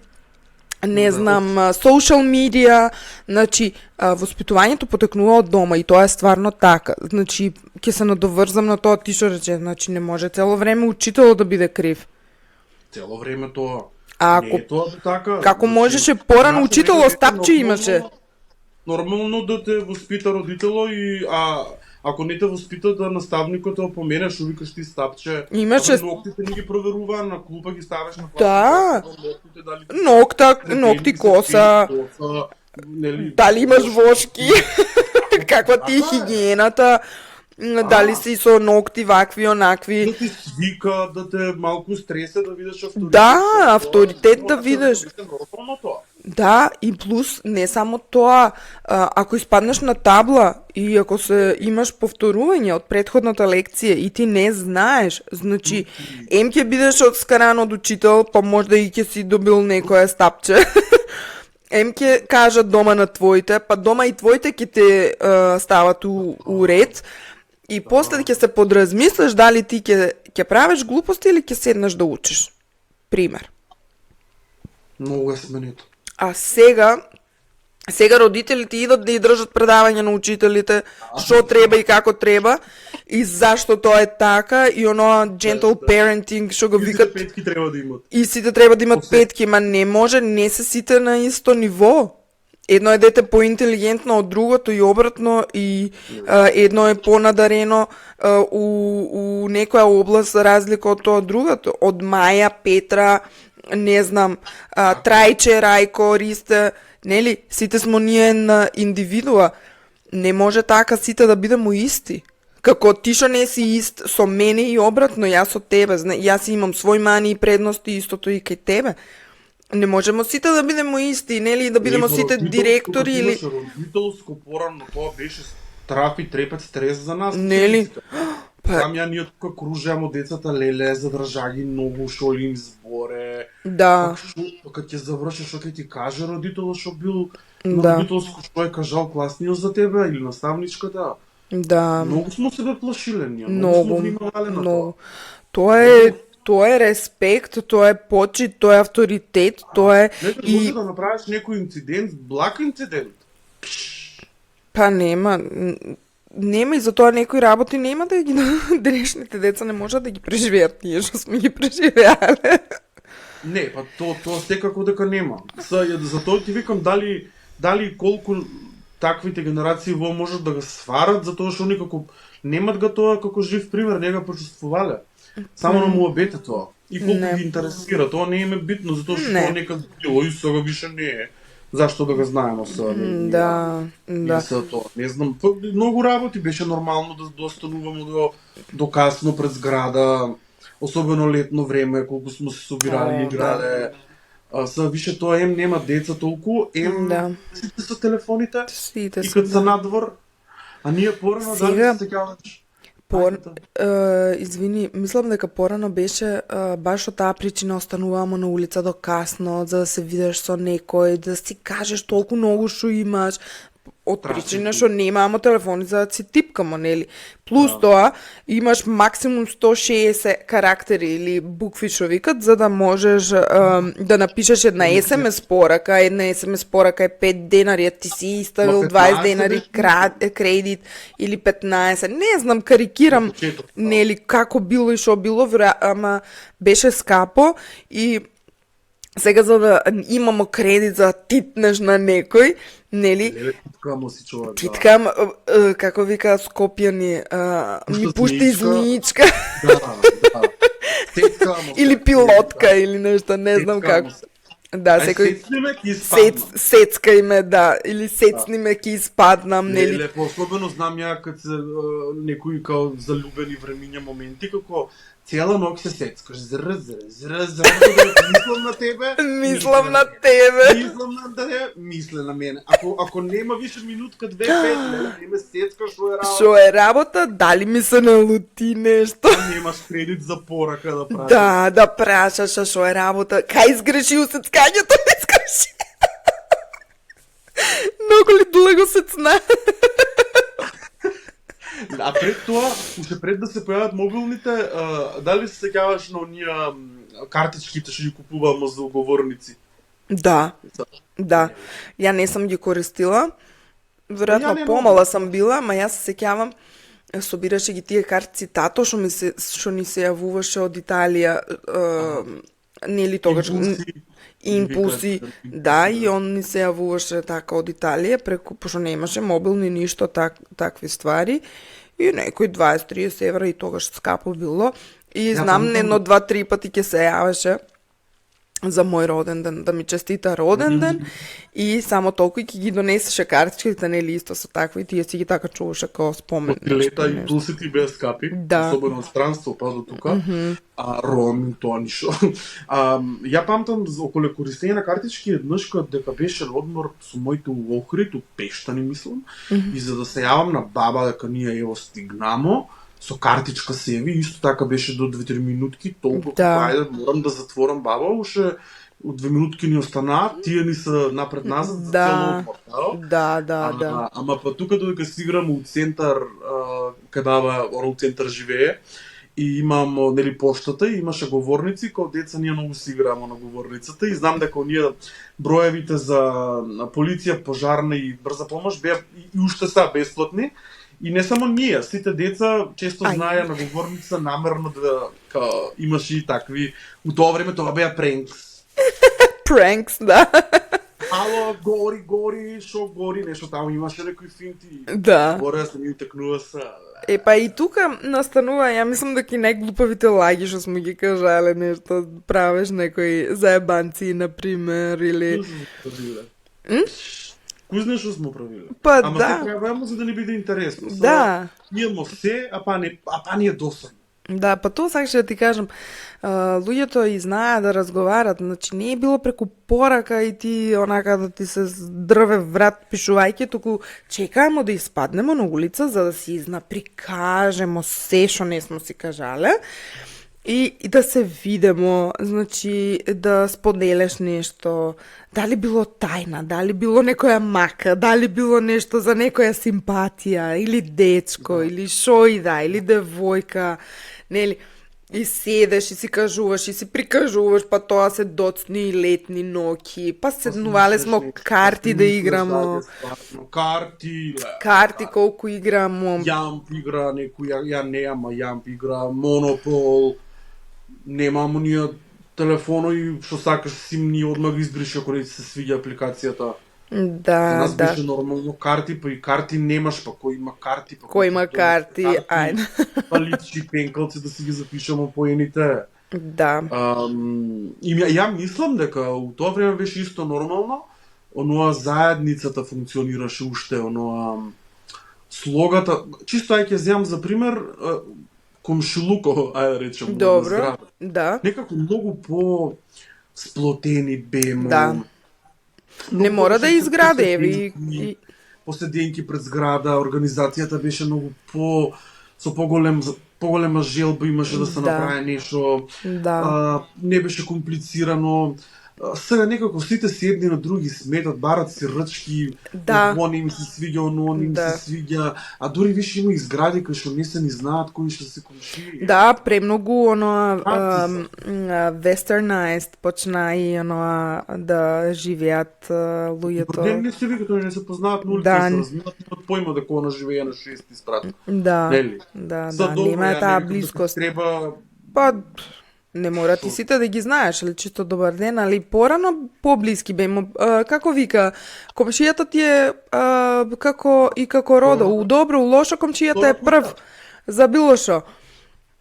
не знам, social media, значи, воспитувањето потекнува од дома и тоа е стварно така. Значи, ќе се надоврзам на тоа ти што рече, значи не може цело време учителот да биде крив. Цело време тоа. Ако не е тоа така. Како можеше порано учителот стапче имаше? Нормално да те воспита родитело и ако не те воспита да наставникот те опомене, што викаш ти стапче. Имаше ноктите не ги проверува, на клупа ги ставаш на класа. Да. Нокти, коса. Дали имаш вошки? Каква ти е хигиената? Дали си со ногти вакви, онакви. Да ти свика, да те малку стресе, да видиш авторитет. Да, авторитет да видиш. Да, и плюс не само тоа, ако испаднеш на табла и ако имаш повторување од претходната лекција и ти не знаеш, значи, ем ќе бидеш одскаран од учител, па можда и ќе си добил некоја стапче. Ем ќе кажат дома на твоите, па дома и твоите ќе те стават у ред. И после ќе се подразмислиш дали ти ќе правиш глупости или ќе седнеш да учиш. Пример. Многу е сменето. А сега родителите идат да ја држат предавања на учителите, што треба и како треба, и зашто тоа е така, и оноа gentle parenting, што го викат. И сите петки треба да имат. И сите треба да имат петки, ма не може, не се сите на исто ниво. Едно е дете поинтелигентно од другото и обратно, и едно е понадарено у некоја област за разлика од тоа другото. Од Маја, Петра, не знам, Трајче, Рајко, Ристе, нели, сите смо ние на индивидуа. Не може така сите да бидемо исти. Како ти што не си ист со мене и обратно, јас со тебе, јас имам свој мани и предности, истото и кај тебе. Не можемо сите да бидемо исти, нели, да бидемо сите директори или родителско порано тоа беше страф и трепет, стрес за нас. Нели? Там ние тука кружеаме децата леле, задржа ги многу, шо ли им зборе. Да. Кога ќе завршиш, што ќе ти каже родителот што бил на родителско, што е кажал класниот за тебе или наставничката. Да. Многу смо себе плашиле ние, многу смо внимавале на тоа. Тоа е респект, тоа е почит, тоа е авторитет, тоа е и може да направиш некој инцидент, благ инцидент. Па нема и за тоа некои работи нема да ги денешните деца не можат да ги преживеат ние што сме ги преживеале. Не, па тоа секако дека нема. Затоа ти викам дали колку таквите генерации во можат да го сварат, затоа што никако немат го тоа како жив пример, не го почувствувале. Само на муабете тоа. И колку ги интересира, тоа не им е битно, затоа што тоа некад било и сега више не е. Зашто да го знаеме сега? Да. Не знам, многу работи беше нормално да остануваме до касно пред зграда, особено летно време, колку сме се собирали, играле. Са више тоа нема деца толку, Да. сите со телефоните Сите и се. кога се надвор, а ние порано дали Сега- се сеќаваш? Пор... Ајде, извини, мислам дека порано беше баш од таа причина остануваме на улица до касно, за да се видиш со некој, да си кажеш толку многу што имаш, од причина што немамо телефони за да си типкамо, нели? Плюс тоа, имаш максимум 160 карактери или букви што викат, за да можеш да напишеш една SMS порака, една SMS порака е 5 денари, а ти си иставил Ма 20 15 денари беше кредит или 15, не знам, карикирам, почеток, нели, како било и што било, ама беше скапо и сега за да имамо кредит за да титнеш на некој, нели, Леле, титкамо си човек. титкам, како вика Скопјани, ми пушти Зничка. зничка, Да. Титкамо се. или пилотка, или нешто, не знам Титкамо како. се. Да, Ај, секој сецни ме, ќе испаднам. сецка име, да, или сецни ме ќе испаднам, нели. Леле, особено знам ја кад се некои као залюбени времиња моменти, како цела ног се сецкаш, зр, мислам на тебе, Мислам на тебе. мислам на тебе, мисле на мене. Ако нема више минутка, 2-5, не ме сецкаш, што е работа, Што е работа, дали ми се налути нешто? немаш кредит за порака да правиш. Да прашаш а што е работа. Кај сгреши усецкањето, не скажи. Многу ли длго сецна? А пред тоа, уште пред да се појават мобилните, дали се сеќаваш на оние картичките што ги купуваме за уговорници? Да, да. Ја не сум ги користила. Ја Веројатно не помала сам била, ма јас се сеќавам собираше ги тие картици тато што ни се јавуваше од Италија, нели тогаш импулси, да, и он ни се јавуваше така од Италија, преку, пошто немаше мобилни ништо такви ствари, и некои 20-30 евра и тогаш скапо било. И знам, памтам- едно, 2-3 пати ќе се јавеше за мој роден ден, да ми честита роден ден, и само толку и ќе ги донесеше картичките, нели исто со такви, и тие си ги така чуваше као спомен. Лета нешто. импулсите беа скапи, Да. особено од странство па до тука. Роаминг тоа ништо. Ја памтам околу користење на картички еднаш кога дека беше одмор со моите у Охрид, у Пештани мислам, и за да се јавам на баба дека ние ево стигнамо, со картичка се јави, исто така беше до 2-3 минутки, толку Да. ајде морам да затворам баба, уште 2 минутки ни останаа, тие ни се напред-назад за Да. цело портал. Да. Ама па тука додека стиграм у центар, кадава у центар живее, и имам нели поштата и имаше говорници, кога деца ние многу си играаме на говорницата и знам дека оние броевите за полиција, пожарна и брза помош беа и уште се бесплатни. И не само ние, сите деца често знаеа на говорница намерно да имаше и такви. У тоа време тоа беа пренкс. Пранкс, да. Ало, гори, шо гори, нешто таму имаше некои финти. Да. Горе се ми утекнува се. Па и тука настанува, ја мислам дека и најглупавите лаги што сме ги кажале нешто, правиш некои заебанци, например, или... Кој знае што сме правиле? Па Ама да. се правиме за да ни биде интересно. Да. Имамо се, а па ни е досадно. Да, па тоа сакаше да ти кажам. Луѓето и знаат да разговарат, значи не е било преку порака и ти онака да ти се дрве врат пишувајќи, туку чекаемо да испаднемо на улица за да си прикажемо се што не сме си кажале. И да се видимо, значи да споделеш нешто, дали било тајна, дали било некоја мака, дали било нешто за некоја симпатија, или дечко, или шо и да, или девојка, нели, и седеш и си кажуваш и си прикажуваш, па тоа се доцни и летни ноќи, па седнувале смо карти да играмо. Карти колку играмо. Јамп игра, некој ја неама Јамп игра, Монопол. Немамо ние телефонови, што сакаш сим ни одмah ги избриши ако не се свиѓа апликацијата. Да, За нас да. беше нормално карти, па и карти немаш, па кој има карти, па Кој има карти, ајде. Па личи пенкалци да си ги запишеме поените. Да. И ја мислам дека у тоа време беше исто нормално, оноа заедницата функционираше уште, оноа слогата, чисто ќе земам за пример, комшилуко, ајде да речем, Добро, да. некако многу по сплотени бемо. Да. Не мора да изграде, еви. Поседенки пред зграда, организацијата беше многу со поголема желба имаше да се направи нешто. Да. Не беше комплицирано. Сега некако сите се едни на други сметат, барат си ръчки, оно им се свиѓа, оно им се свиѓа, а дури више има изгради кои што не се ни знаат кои што се комшии. Да, премногу westernized почна и да живеат луѓето. Проблем не се вика, тоа не се познаат на улица, се разминат, немат појма дека она живее на 6 спрат. Да, нема таа близкост. Не мора ти сите да ги знаеш, али чисто добар ден, али порано поблиски бемо. Како вика, комшијата ти е како родо, у добро, у лошо комшијата е прв за било шо.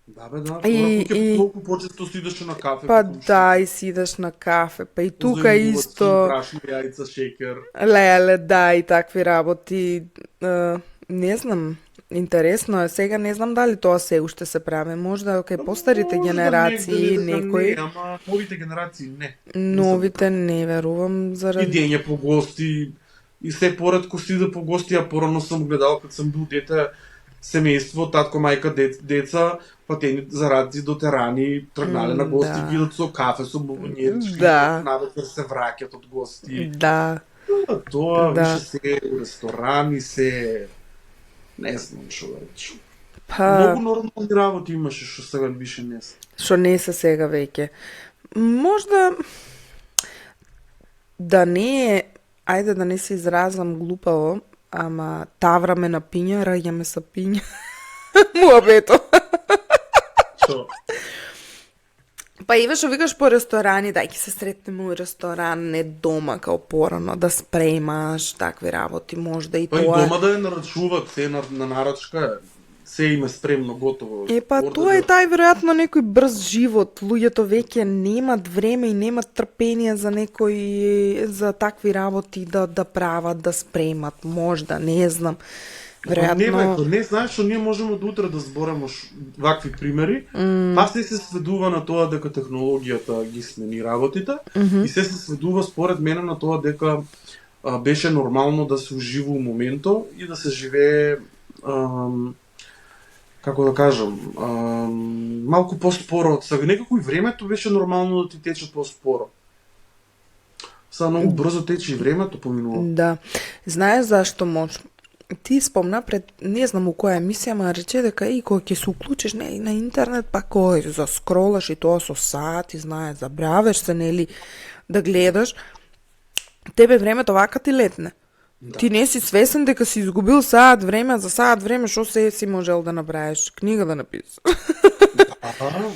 Да, и толку почесто сидеш на кафе. Па да, и сидеш на кафе, па и тука исто. Брашно, јајца, шекер. Леле, да, и такви работи. Не знам. Интересно е, сега не знам дали тоа се уште се прави, можда кај постарите генерации некои. Ама новите генерации не. Новите не верувам заради идење по гости и се поредко си да по гости, а порано сум гледал кога сум бил дете, семејство, татко, мајка, деца, платени заради до терани, тргнале на гости, гидат со кафе, со бомбонјерички, навечер се враќат од гости. Да. Тоа више се ресторани, се не знам шо да речем. Многу нормални работи имаше што сега више не се. Што не се сега веќе. Можда да не е, ајде да не се изразам глупаво, ама тавраме на пиња, раѓаме са пиња. Муабето. Што? Па и што викаш по ресторани, дај ќе се сретнеме у ресторан, не дома као порано, да спремаш такви работи, можда и тоа. Па и дома да ја нарачуват, се на нарачка, се има спремно, готово. Па тоа е тај веројатно некој брз живот, луѓето веќе немат време и немат трпение за за такви работи да прават, да спремат, можда, не знам. Веројатно не знаеш што ние можеме до утре да збореме вакви примери, па се сведува на тоа дека технологијата ги смени работите и се сведува според мене на тоа дека беше нормално да се ужива у моментот и да се живее како да кажам, малку поспоро од сега. Некако и времето беше нормално да ти тече поспоро. Сега многу брзо тече и времето поминува. Да. Знаеш зашто може? Ти спомна пред, не знам у која емисија, ма рече дека и кога ќе се уклучиш на интернет, па кој заскролаш и тоа со сати, знаеш, забравеш се, нели, да гледаш, тебе времето вака ти летне. Да. Ти не си свесен дека си изгубил саат време, за саат време што се си можел да направиш, книга да напишеш.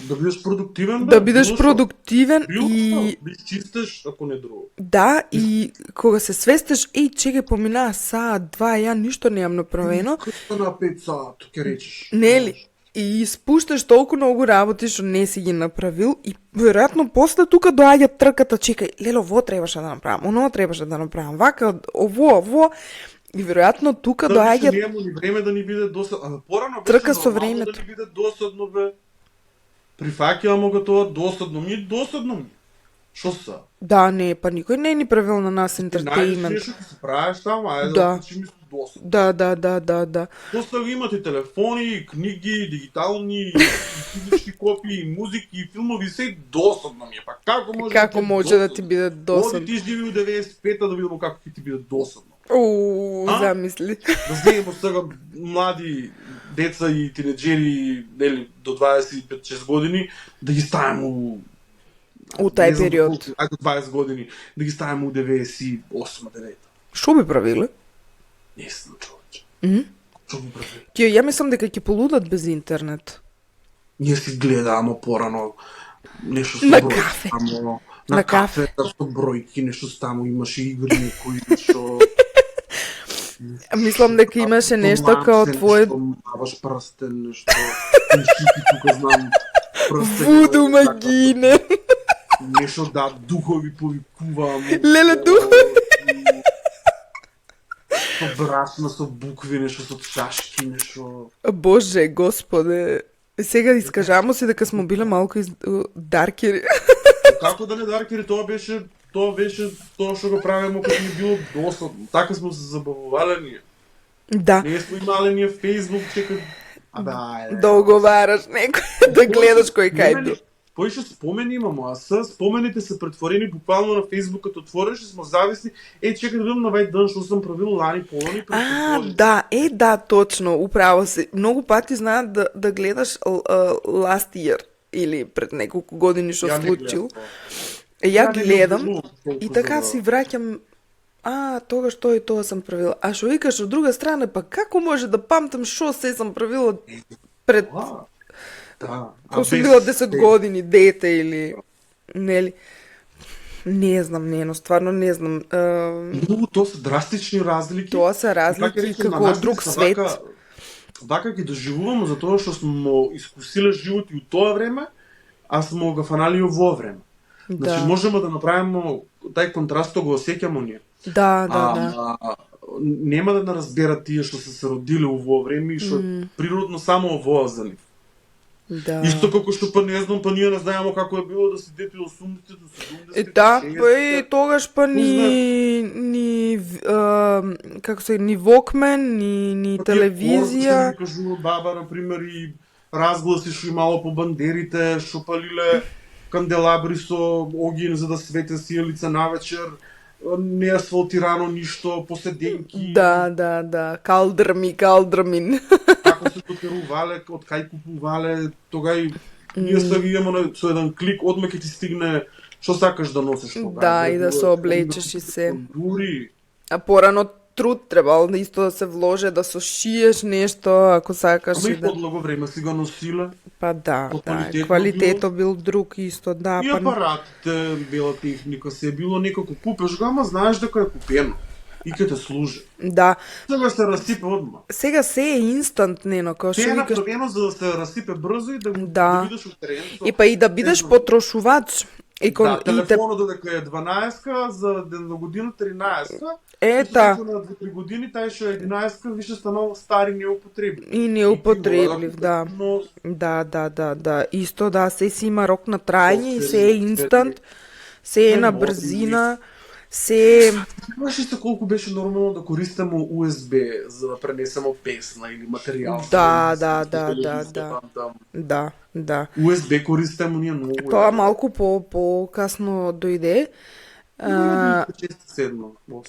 Да бидеш продуктивен, да бидеш продуктивен и да изчистиш ако не друго. Да, и кога се свестеш, чекај, поминаа саат, два, ја ништо не јам направено. Како на 5 саат, ќе речеш. Нели? И спушташ толку многу работи што не си ги направил и веројатно после тука доаѓа трката, чекај, лело, во требаше да направам, оно требаше да направам, вака, ово, и веројатно тука доаѓа нема ни време да ни биде досадно, порано трка со времето да ни биде досадно бе. Прифаќавам го тоа досадно ми. Шо са? Да, не, па никој не ни правил на нас ентертејмент. Најдеш што се правиш таму, ајде да ми досадно. Да. После имате телефони, книги, дигитални, физички копии, музики, филмови, се досадно ми е. Па како може да ти биде досадно? Оди ти живи у 95-та да видимо како ќе ти биде досадно. Замисли. Да знаеме сега млади деца и тинеџери, нели, до 25-6 години, да ги ставиме у тај период. Ајде 20 години, да ги ставиме у 98-9. Што би правиле? Не знам, човече. Што би правиле? Ја мислам дека ќе полудат без интернет. Ние си гледаме порано нешто со на кафе. На кафе, со бројки, нешто таму имаше игри некои што мислам дека имаше нешто као твој маваш прстен, нешто шики тука знам прстен. Вуду магине. Нешто да, духови повикува. Леле, духови. Со брашна, со букви, нешто со чашки, нешто. Боже, господе. Сега искажамо се дека смо биле малку даркери. Како да не Даркери, тоа беше тоа што го правиме кога ни било досадно. Така сме се забавувале ние. Да. Не сме имале ние Facebook, чекай. Да оговараш некој, да гледаш кој кај бил. Поише спомени имамо, спомените се претворени буквално на Facebook, като отвориш и сме зависни. Чекай да видам на вај ден што сум правил лани полони. Да, точно, управо се. Многу пати знаат да гледаш last year или пред неколку години што случил. Ја гледам и така си враќам тогаш тоа и тоа сам правила. А што викаш од друга страна, па како може да памтам што се сам правила пред... Ко сум била 10 години, дете или... Нели? Не знам, стварно не знам. Тоа се драстични разлики. Тоа се разлики како од друг свет. Вака ги доживуваме затоа што смо искусиле живот и у тоа време, а смо го фанали и во време. Значи можеме да направиме тај контраст, го осеќамо ние. Да. Нема да разберат тие што се родиле во време и што природно само овоа за нив. Да. Исто како што не знам, ние не знаеме како е било да си дете 80-те до 70-те. Да, и тогаш ни како се ни Walkman, ни телевизија. Ми кажува баба на пример и разгласи што имало по бандерите, што палиле канделабри со огин за да свете си лица навечер. Не асфалтирано ништо, поседенки. Да. Калдрмин. Како се дотерувале, од кај купувале, тогај ние се видиме со еден клик, одма ќе ти стигне што сакаш да носиш тогаш. Да, и да се облечеш и се. Дури. А порано труд требало исто да се вложи, да сошиеш нешто, ако сакаш. Ама и подлого време си го носиле. Па да, квалитетот бил друг исто, да. И апаратите, била техника, се било некако купеш го, ама знаеш дека е купено. И ќе те служи. Да. Сега се расипе одма. Сега се е инстант, нено, како што викаш. Се е викаш. направено за да се расипе брзо и да бидеш утерен. И па и да бидеш потрошувач. Телефонот додека е 12-ка, за ден на година 13-ка. Ета. На 2-3 години, тај што е 11-ка, више станало стари неупотреблив. И неупотреблив, да. Да. Исто, да, се си има рок на трајање и се е инстант, се е на брзина, се... Знаеш се колку беше нормално да користиме USB за да пренесеме песна или материјал? Да. USB користиме ние многу. Тоа малку по-касно дојде.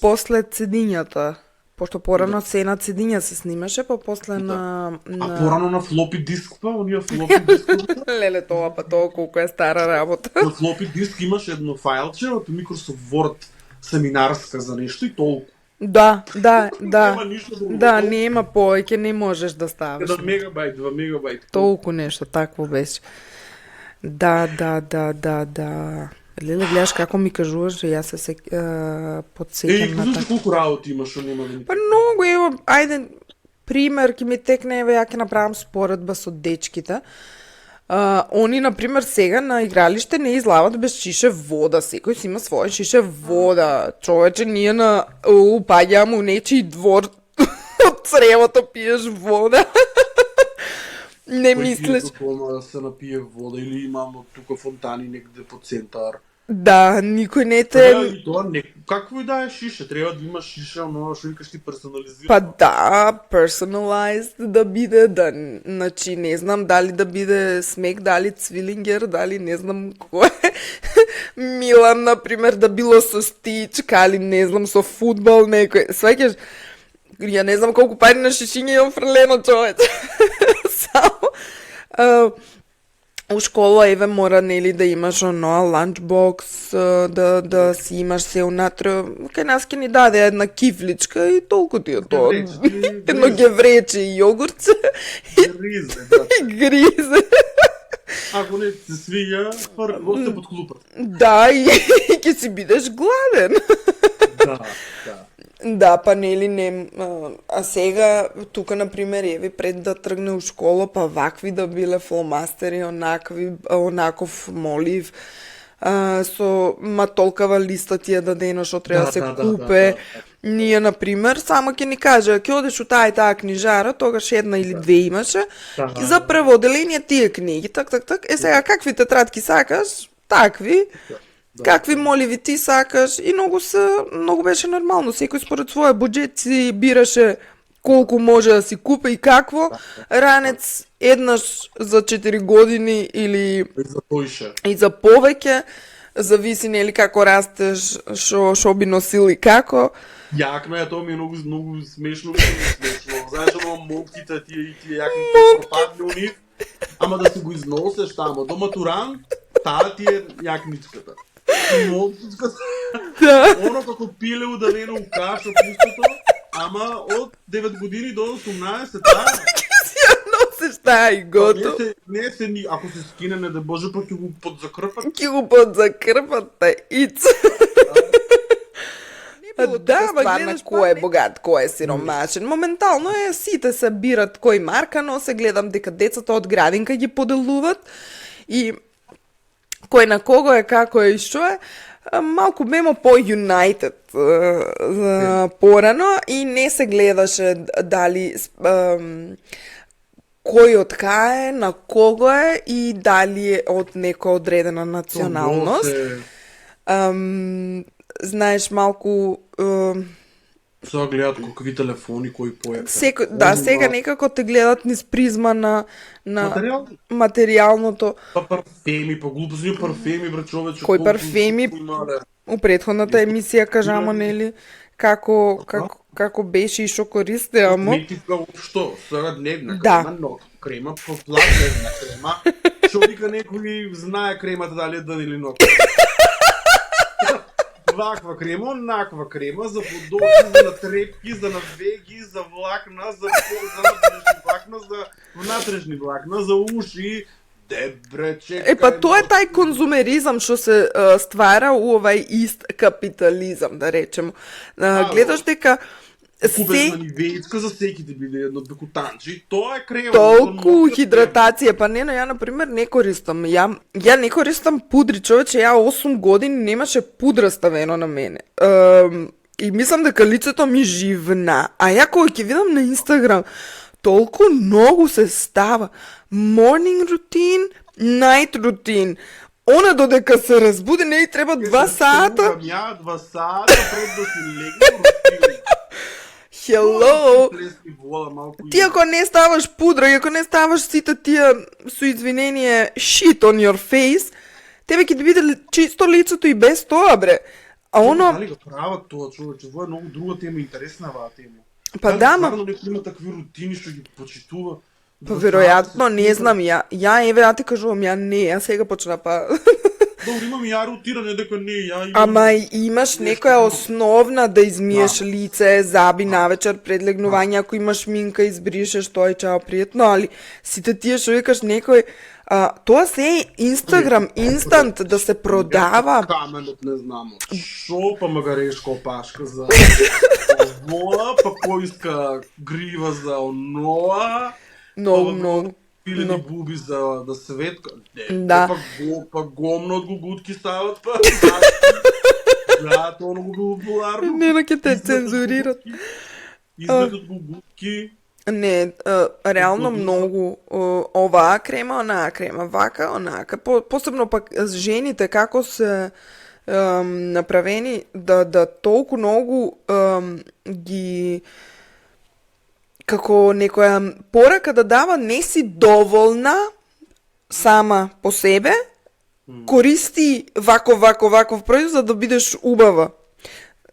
После цедињата. Пошто порано се на цедиња се снимаше, па после на... А порано на флопи диск па, оние флопи дисковите? Леле, тоа колку е стара работа. На флопи диск имаш едно фајлче од Microsoft Word семинарска за нешто и толку. Да, нема повеќе, не можеш да ставиш. 1 мегабајт, 2 мегабајт. Толку нешто такво беше. Да. Леле, гледаш како ми кажуваш, јас се подсеќам на така. Колку работи имаш, што нема да ни... Па многу, ево, ајде, пример, ки ми текне, ја ќе направам споредба со дечките. Они, например, сега на игралиште не излават без шише вода. Секој си има своја шише вода. Човече, ние упаѓаме у нечи двор од цревото пиеш вода. Не мислиш. Да се напие вода или имамо тука фонтани негде по центар. Да, никој не те... Какво и да е шише? Треба да има шише, оно што викаш ти персонализирано. Па да, personalized да биде, значи не знам дали да биде Смек, дали Цвилингер, дали не знам кој е. Милан, например, да било со стичка, али не знам, со фудбал некој. Сваќаш, ја не знам колку пари на шишиње имам фрлено, човече. Само... У школа, еве, мора, нели, да имаш ланчбокс, да си имаш се унатре. Кај нас ке ни даде една кифличка и толку ти е тоа. Едно геврече и јогурце. И гризе. Ако не се свиѓа, осте под клупата. Да, и ќе си бидеш гладен. Да, па нели не... А сега, тука, например, еви, пред да тргне у школа, па вакви да биле фломастери, онаков молив, со матолкава листа тие да дено што треба да се купе. Ние, например, само ќе ни каже, ќе одеш у таа и таа книжара, тогаш една или две имаше, за преводеление тие книги, так. Сега, какви тетрадки сакаш, такви, какви моливи ти сакаш и многу беше нормално. Секој според своја буџет си бираше колку може да си купи и какво. Ранец еднаш за 4 години или За поише. и за повеќе, зависи нели како растеш, шо би носил и како. Јакна е, тоа ми е многу смешно, Знаеш, оно молките тие јакни пропадни у нив, ама да си го износеш тамо до матуран, таа ти е јакничката. И молкичката, оно како пиле удавено у каша пустото, ама од 9 години до 18, таа. Си ја носиш таа и готов. Не се ни, ако се скине, не да боже, па ќе го подзакрпат. Ќе го подзакрпат та иц. Да, ма гледаш кој е богат, кој е сиромашен. Моментално е, сите се бират кој марка носе, гледам дека децата од градинка ги поделуват и кој на кого е, како е и што е. Малку бемо по-United порано и не се гледаше дали кој од кај е, на кого е и дали е од некоја одредена националност. Знаеш малку Сега гледат какви телефони, кој појака. сега некако те гледат низ призма на Материјал? материјалното. Па парфеми, па глупости парфеми, бре човече. Кој парфеми? У претходната емисија кажамо нели како беше и што користе, амо. Косметика што? Сега дневна Да. крема, ног крема, платна крема. Што вика некој знае кремата дали е ден или ног. Ваква крема, онаква крема, за подошви, за натрепки, за навеги, за влакна, за надврешни влакна, за внатрешни влакна, за уши. Дебре, чекај. Па тоа е тај конзумеризам што се ствара у овај ист капитализам, да речемо. Гледаш дека Купеш на нивејичка за секи ти биде едно бекутанче, тоа е крема. толку хидратација, па не, но ја например не користам. Ја не користам пудри, човече, ја 8 години немаше пудра ставено на мене. И мислам дека лицето ми живна. А ја кога ќе видам на Инстаграм, толку многу се става. Morning routine, night routine. Она додека се разбуди, не и треба 2 сата. Ја 2 сата пред да си легнем. Hello! Вода, малку Ти ако не ставаш пудра и ако не ставаш сите тие со извинение shit on your face, тебе ќе ти биде чисто лицето и без тоа, бре. А оно... Дали го прават тоа, човече? Во е многу друга тема, интересна ваа тема. Па Дали да, стварно некој има такви рутини што ги почитува? Па веројатно, не знам, ја еве ја ти кажувам, ја не, ја сега почна па... Добро, имам ја рутина, дека не, ја имам... Ама имаш некоја основна да измиеш лице, заби навечер пред легнување, ако имаш минка, избришеш тоа и чао пријатно, али сите тие што викаш некој, тоа се е Инстаграм, инстант да се продава. Каменот не знам, шо, па магарешка опашка за овоа, па кој иска грива за оноа, Многу. пилени буби за да светка. Да. Па гомно од гугутки стават, па. Да, тоа многу популарно. Не, ќе те цензурират. Изглед од гугутки. Не, реално многу оваа крема, онаа крема, вака, онака. Посебно пак жените како се направени да толку многу ги како некоја порака да дава, не си доволна сама по себе, користи ваков производ за да бидеш убава.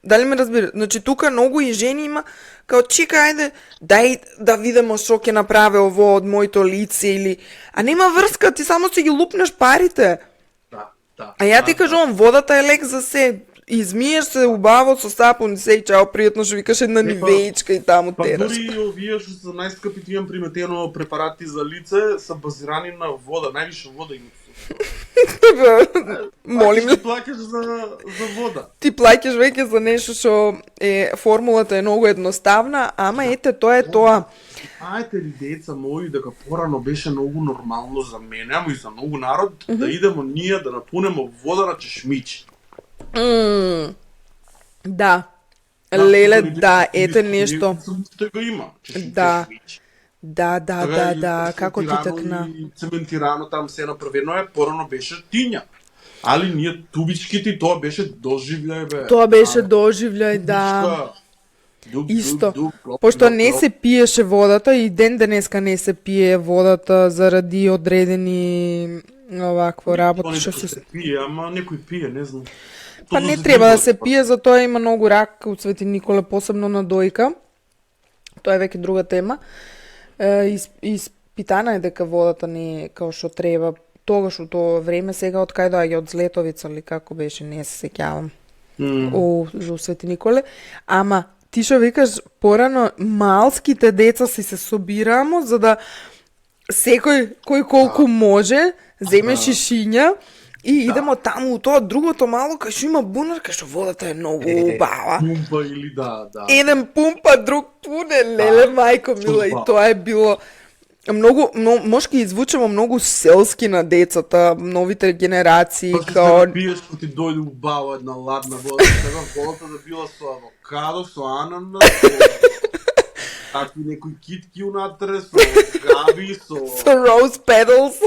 Дали ме разбира? Значи тука многу и жени има као чека, ајде, дај да видимо што ќе направи ово од моето лице или... А нема врска, ти само си ги лупнеш парите. Да. А ја ти кажувам, водата е лек за се. Измиеш се убаво со сапун и се и чао, пријатно што викаш една нивеичка и таму тераш. Па дури овие што се најскапи, имам приметено препарати за лице, се базирани на вода, највише вода имат. Молим Ти плаќаш за вода. Ти плаќаш веќе за нешто што формулата е многу едноставна, ама ете тоа е тоа. Ајте ли, деца мои, дека порано беше многу нормално за мене, ама и за многу народ, да идемо ние да напунемо вода на чешмичи. Да. Леле, да, ете нешто. Што го има? Да. Да, како ти такна. И цементирано там се направено е, порано беше тиња. Али ние тубичките, тоа беше доживљај, бе. Тоа беше доживљај, да. Исто. Пошто не се пиеше водата и ден денеска не се пие водата заради одредени овакво работи што се пие, ама некој пие, не знам. Па не треба да се пие, затоа има многу рак од Свети Николе, посебно на дојка. Тоа е веќе друга тема. Испитана е дека водата не е као што треба тогаш у тоа време, сега од кај доаѓа од Злетовица или како беше, не се сеќавам. У Свети Николе, ама ти што викаш порано, малските деца си се собирамо за да секој кој колку може земе шишиња и идемо таму у тоа другото мало кај што има бунар, кај што водата е многу убава. Пумпа или да. Еден пумпа, друг туне, леле мајко мила, и тоа е било многу може ќе извучеме многу селски на децата, новите генерации, као пиеш што ти дојде убава една ладна вода, сега водата да била со авокадо, со ананас, такви некои китки унатре, со габи, со rose petals.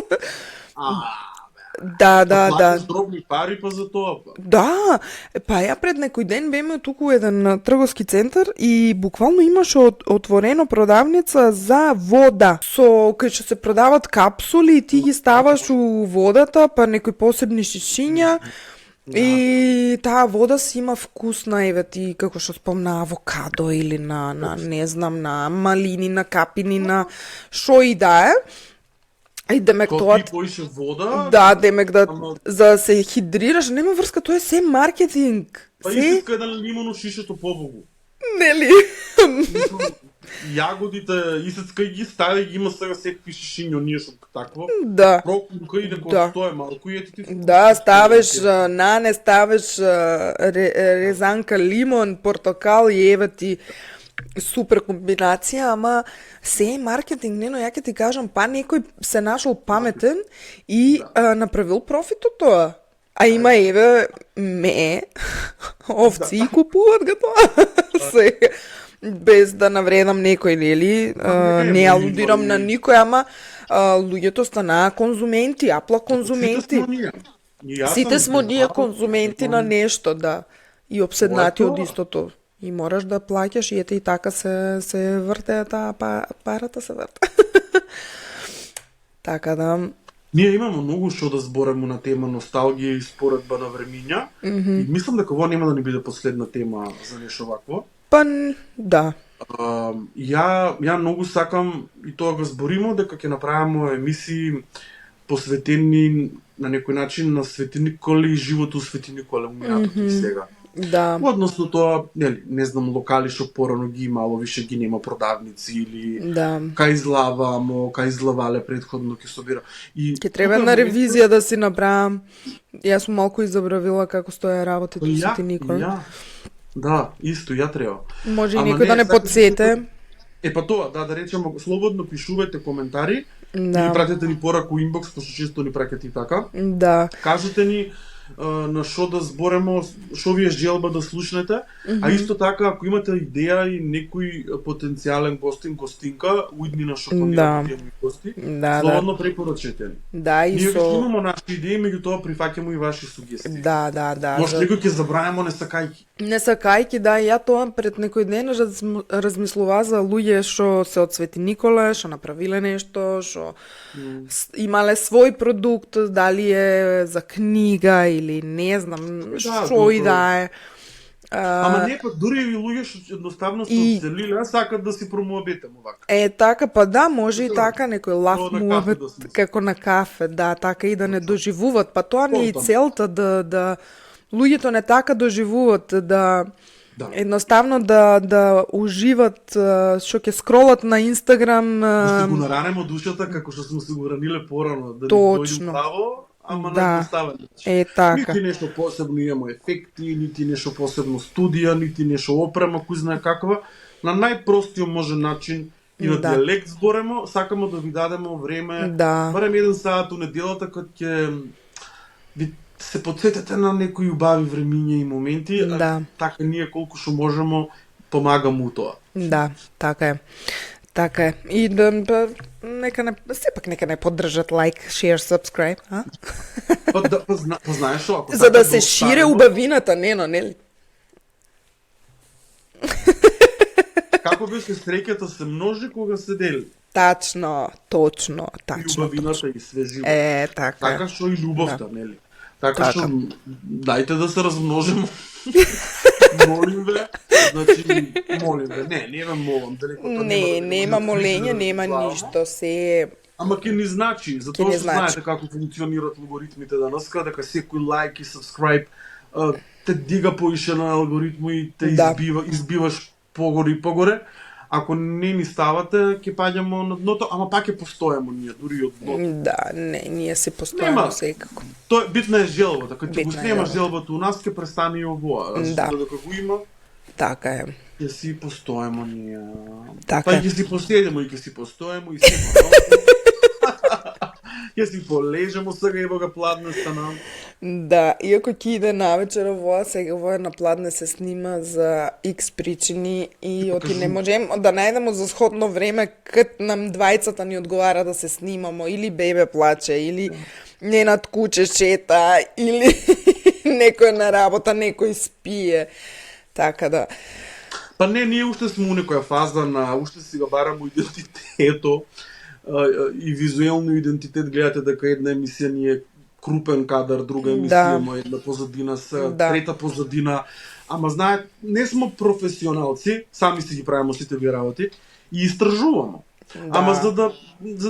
Да. Дробни пари па за тоа. Да, па ја пред некој ден беме туку еден трговски центар и буквално имаше отворено продавница за вода. Со кај што се продават капсули и ти ги ставаш у водата, па некои посебни шишиња. И таа вода си има вкус на ти како што спомна авокадо или на не знам, на малини, на капини, на шо и да е. И демек тоа поише вода. Да, демек да за да се хидрираш, нема врска, тоа е се маркетинг. Па иска еден лимон у шишето побогу. Нели? Јагодите исецкај ги стави, ги има сега секакви шишиња, ние што такво. Да. Прокунка и дека тоа е малку и ти. Да, ставиш нане, ставиш резанка лимон, портокал и еве ти супер комбинација, ама се е маркетинг, но ја ќе ти кажам, па некој се нашол паметен и направил профит од тоа. А има еве овци и купуваат го тоа. Без да навредам некој, нели, не алудирам на никој, ама луѓето станаа конзументи, апла конзументи. Сите смо ние конзументи на нешто, да. И обседнати од истото. И мораш да плаќаш и ете и така се врте таа парата се врте. Така да. Ние имаме многу што да збореме на тема носталгија и споредба на времиња. И мислам дека ова нема да ни биде последна тема за нешто вакво. Па да. Ја многу сакам и тоа го збориме дека ќе направиме емисии посветени на некој начин на Свети Николе и животот у Свети Николе минатото и сега. Да. Односно тоа, нели, не знам, локали што порано ги имало, више ги нема продавници или кај излавамо, кај излавале предходно ќе собира. И ќе треба на ревизија да си направам. Јас сум малку изабравила како стоја работите во Свети Николе. Да, исто, ја треба. Може и некој да не подсете. Па тоа, да речеме, слободно пишувајте коментари, да. Или пратете ни пораку инбокс, пошто често ни праќате и така. Да. Кажете ни на што да збореме, што ви е желба да слушнете, а исто така ако имате идеја и некој потенцијален гостин, гостинка, уидни на што планирате гости, слободно препорачете ни. Да, и ние веќе имаме наши идеи, меѓутоа прифаќаме и ваши сугестии. Да. Може некој ќе забравимо не сакајки. Не сакајки, да, ја тоа пред некој ден размислува за луѓе што се од Свети Николе, што направиле нешто, што имале свој продукт, дали е за книга или не знам, што и да е. Ама не, па дури и луѓе што едноставно се оцелиле, сакат да си промоабете вака. Така, па да, може и така, некој лав муабет, како на кафе, да, така и да не доживуват, па тоа не е целта да луѓето не така доживуват, да едноставно да уживат, што ќе скролат на Инстаграм. Да се го наранемо душата, како што сме се го раниле порано, да ни дојде право, ама на едноставен начин. Така. Нити нешто посебно имamo ефекти, нити нешто посебно студија, нити нешто опрема, кој знае каква. На најпростиот можен начин и на диалект зборемо, сакамо да ви дадеме време, барем 1 сат у неделата, кога ќе ви се подсетете на некои убави времиња и моменти, така ние колку што можеме помагаме у тоа. Да, така е. Така е. И нека не поддржат лайк, share, subscribe, а? Па знаеш што, ако За да сакаш се оставиме- шире убавината, нели? Како беше среќата се множи кога се дели. Точно. И убавината и свежи. Така. Така што и љубовта, нели? Така Така. што дајте да се размножимо. Молим ве, значи, молим ве. Не ве молам, далеко Нема молење, нема ништо, се Ама ќе ни значи, затоа ни што значи. знаете како функционираат алгоритмите данаска, дека секој лайк и subscribe те дига поише на алгоритму и те Да. избиваш погоре. Ако не ни ставате, ќе паѓамо на дното, ама пак ќе постоеме ние, дури и од дното. Да, не, ние се Нема. постојаме секако. Тоа битна е желбата, кога ќе го Битна е снемаш желбата. желбата у нас ќе престане и овоа. Да. Додека го има, Така е. ќе си постоеме ние. Така Па е. ќе си поседемо и ќе си постоеме и сепа. Ќе си полежемо сега ево га пладне станам. Да, иако ќе иде навечер овоа, сега овоа на пладне се снима за X причини и оти не можем да најдемо за сходно време кад нам двајцата ни одговара да се снимамо, или бебе плаче, или ненад куче шета, или некој на работа, некој спие. Така да. Па не, ние уште сме у некоја фаза на уште си го барамо идентитето и визуелно идентитет. Гледате дека една емисија ни е крупен кадар, друга емисија има една позадина се, трета позадина. Ама знаете, не сме професионалци, сами си ги правиме сите ви работи и истражуваме. Ама за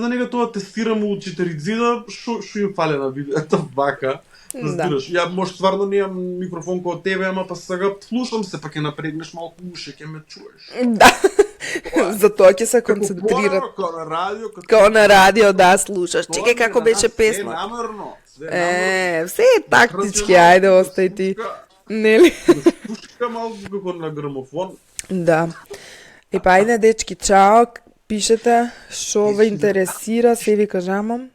да нега тоа тестираме у 4G, што им фале на видеото вака. Разбираш, ја може стварно немам микрофон како тебе, ама па сега слушам се, па ќе напрегнеш малку уши, ќе ме чуеш. Да. Затоа ќе се концентрират. Како на радио, Као на радио, да, слушаш. Чекај како беше Све песна. намерно, све намерно. Се е тактички, ајде, остај ти. Нели? Пушка малку како на грамофон. Да. Па ајде, дечки, чао. Пишете што ве интересира, се ви кажамам.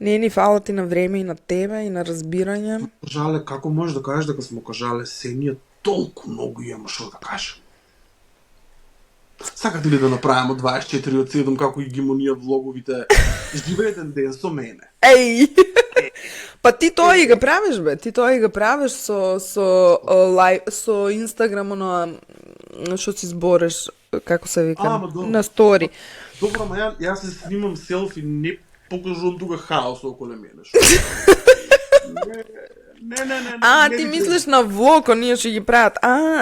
Не ни фала ти на време и на тебе и на разбирање. Жале, како можеш да кажеш дека смо кажале се, ние толку многу имаме што да кажем. Сакате ли да направиме 24 од 7 како и ги има ние влоговите? Живее еден ден со мене. Еј! Па ти тоа и го правиш, бе. Ти тоа и го правиш со Инстаграм, што си збориш, како се вика, на стори. Добро, ама јас се снимам селфи, не покажувам тука хаос околу мене. Не. Ти мислиш на влог, ние ќе ги прават.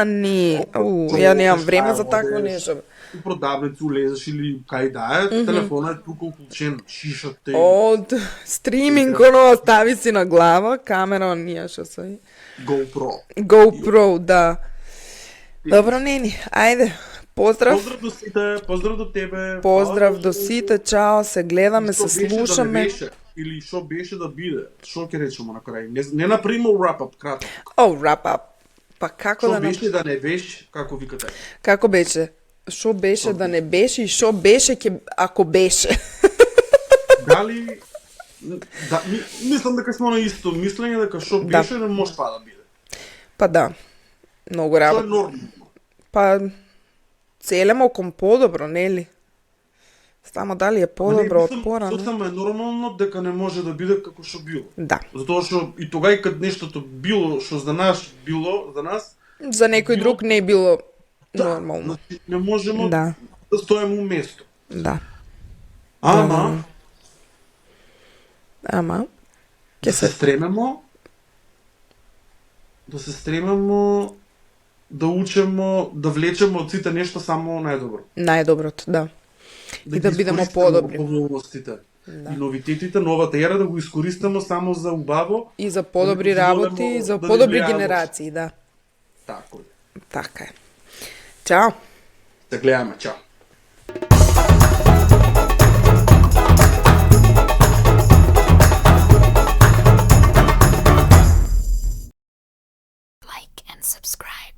Не. Ја немам време за такво нешто. У продавници улезеш или кај да е, телефонот е тука уклучен, шишата и... Стриминг, стави си на глава, камера, ние што се... GoPro, да. Добро, Нени, ајде. Поздрав. Поздрав до сите, поздрав до тебе. Поздрав до сите, чао, се гледаме, се слушаме. Или што беше да биде, што ќе речеме на крај? Не направиме wrap-up, кратко. Wrap-up. Па како да... Што беше да не беше, како викате? Како беше? Што беше да не беше и што беше ако беше? Дали... Мислам дека сме на исто мислење, дека што беше не може па да биде. Па да. Многу работа. Што е нормално? Па... целемо кон подобро, нели? Само дали е подобро од порано. Сосема е нормално дека не може да биде како што било. Да. Затоа што и тогај кад нештото било, што за нас било, за нас... За некој друг не било нормално. Значи не можеме да стоеме у место. Да. Ама... Ќе се стремемо да учемо, да влечеме од сите нешто само најдобро. Најдоброто, да. И да бидеме подобри. И новитетите, новата ера да го искористиме само за убаво. И за подобри работи, и за подобри генерации, да. Тако е. Така е. Чао. Се гледаме, чао. Like and subscribe.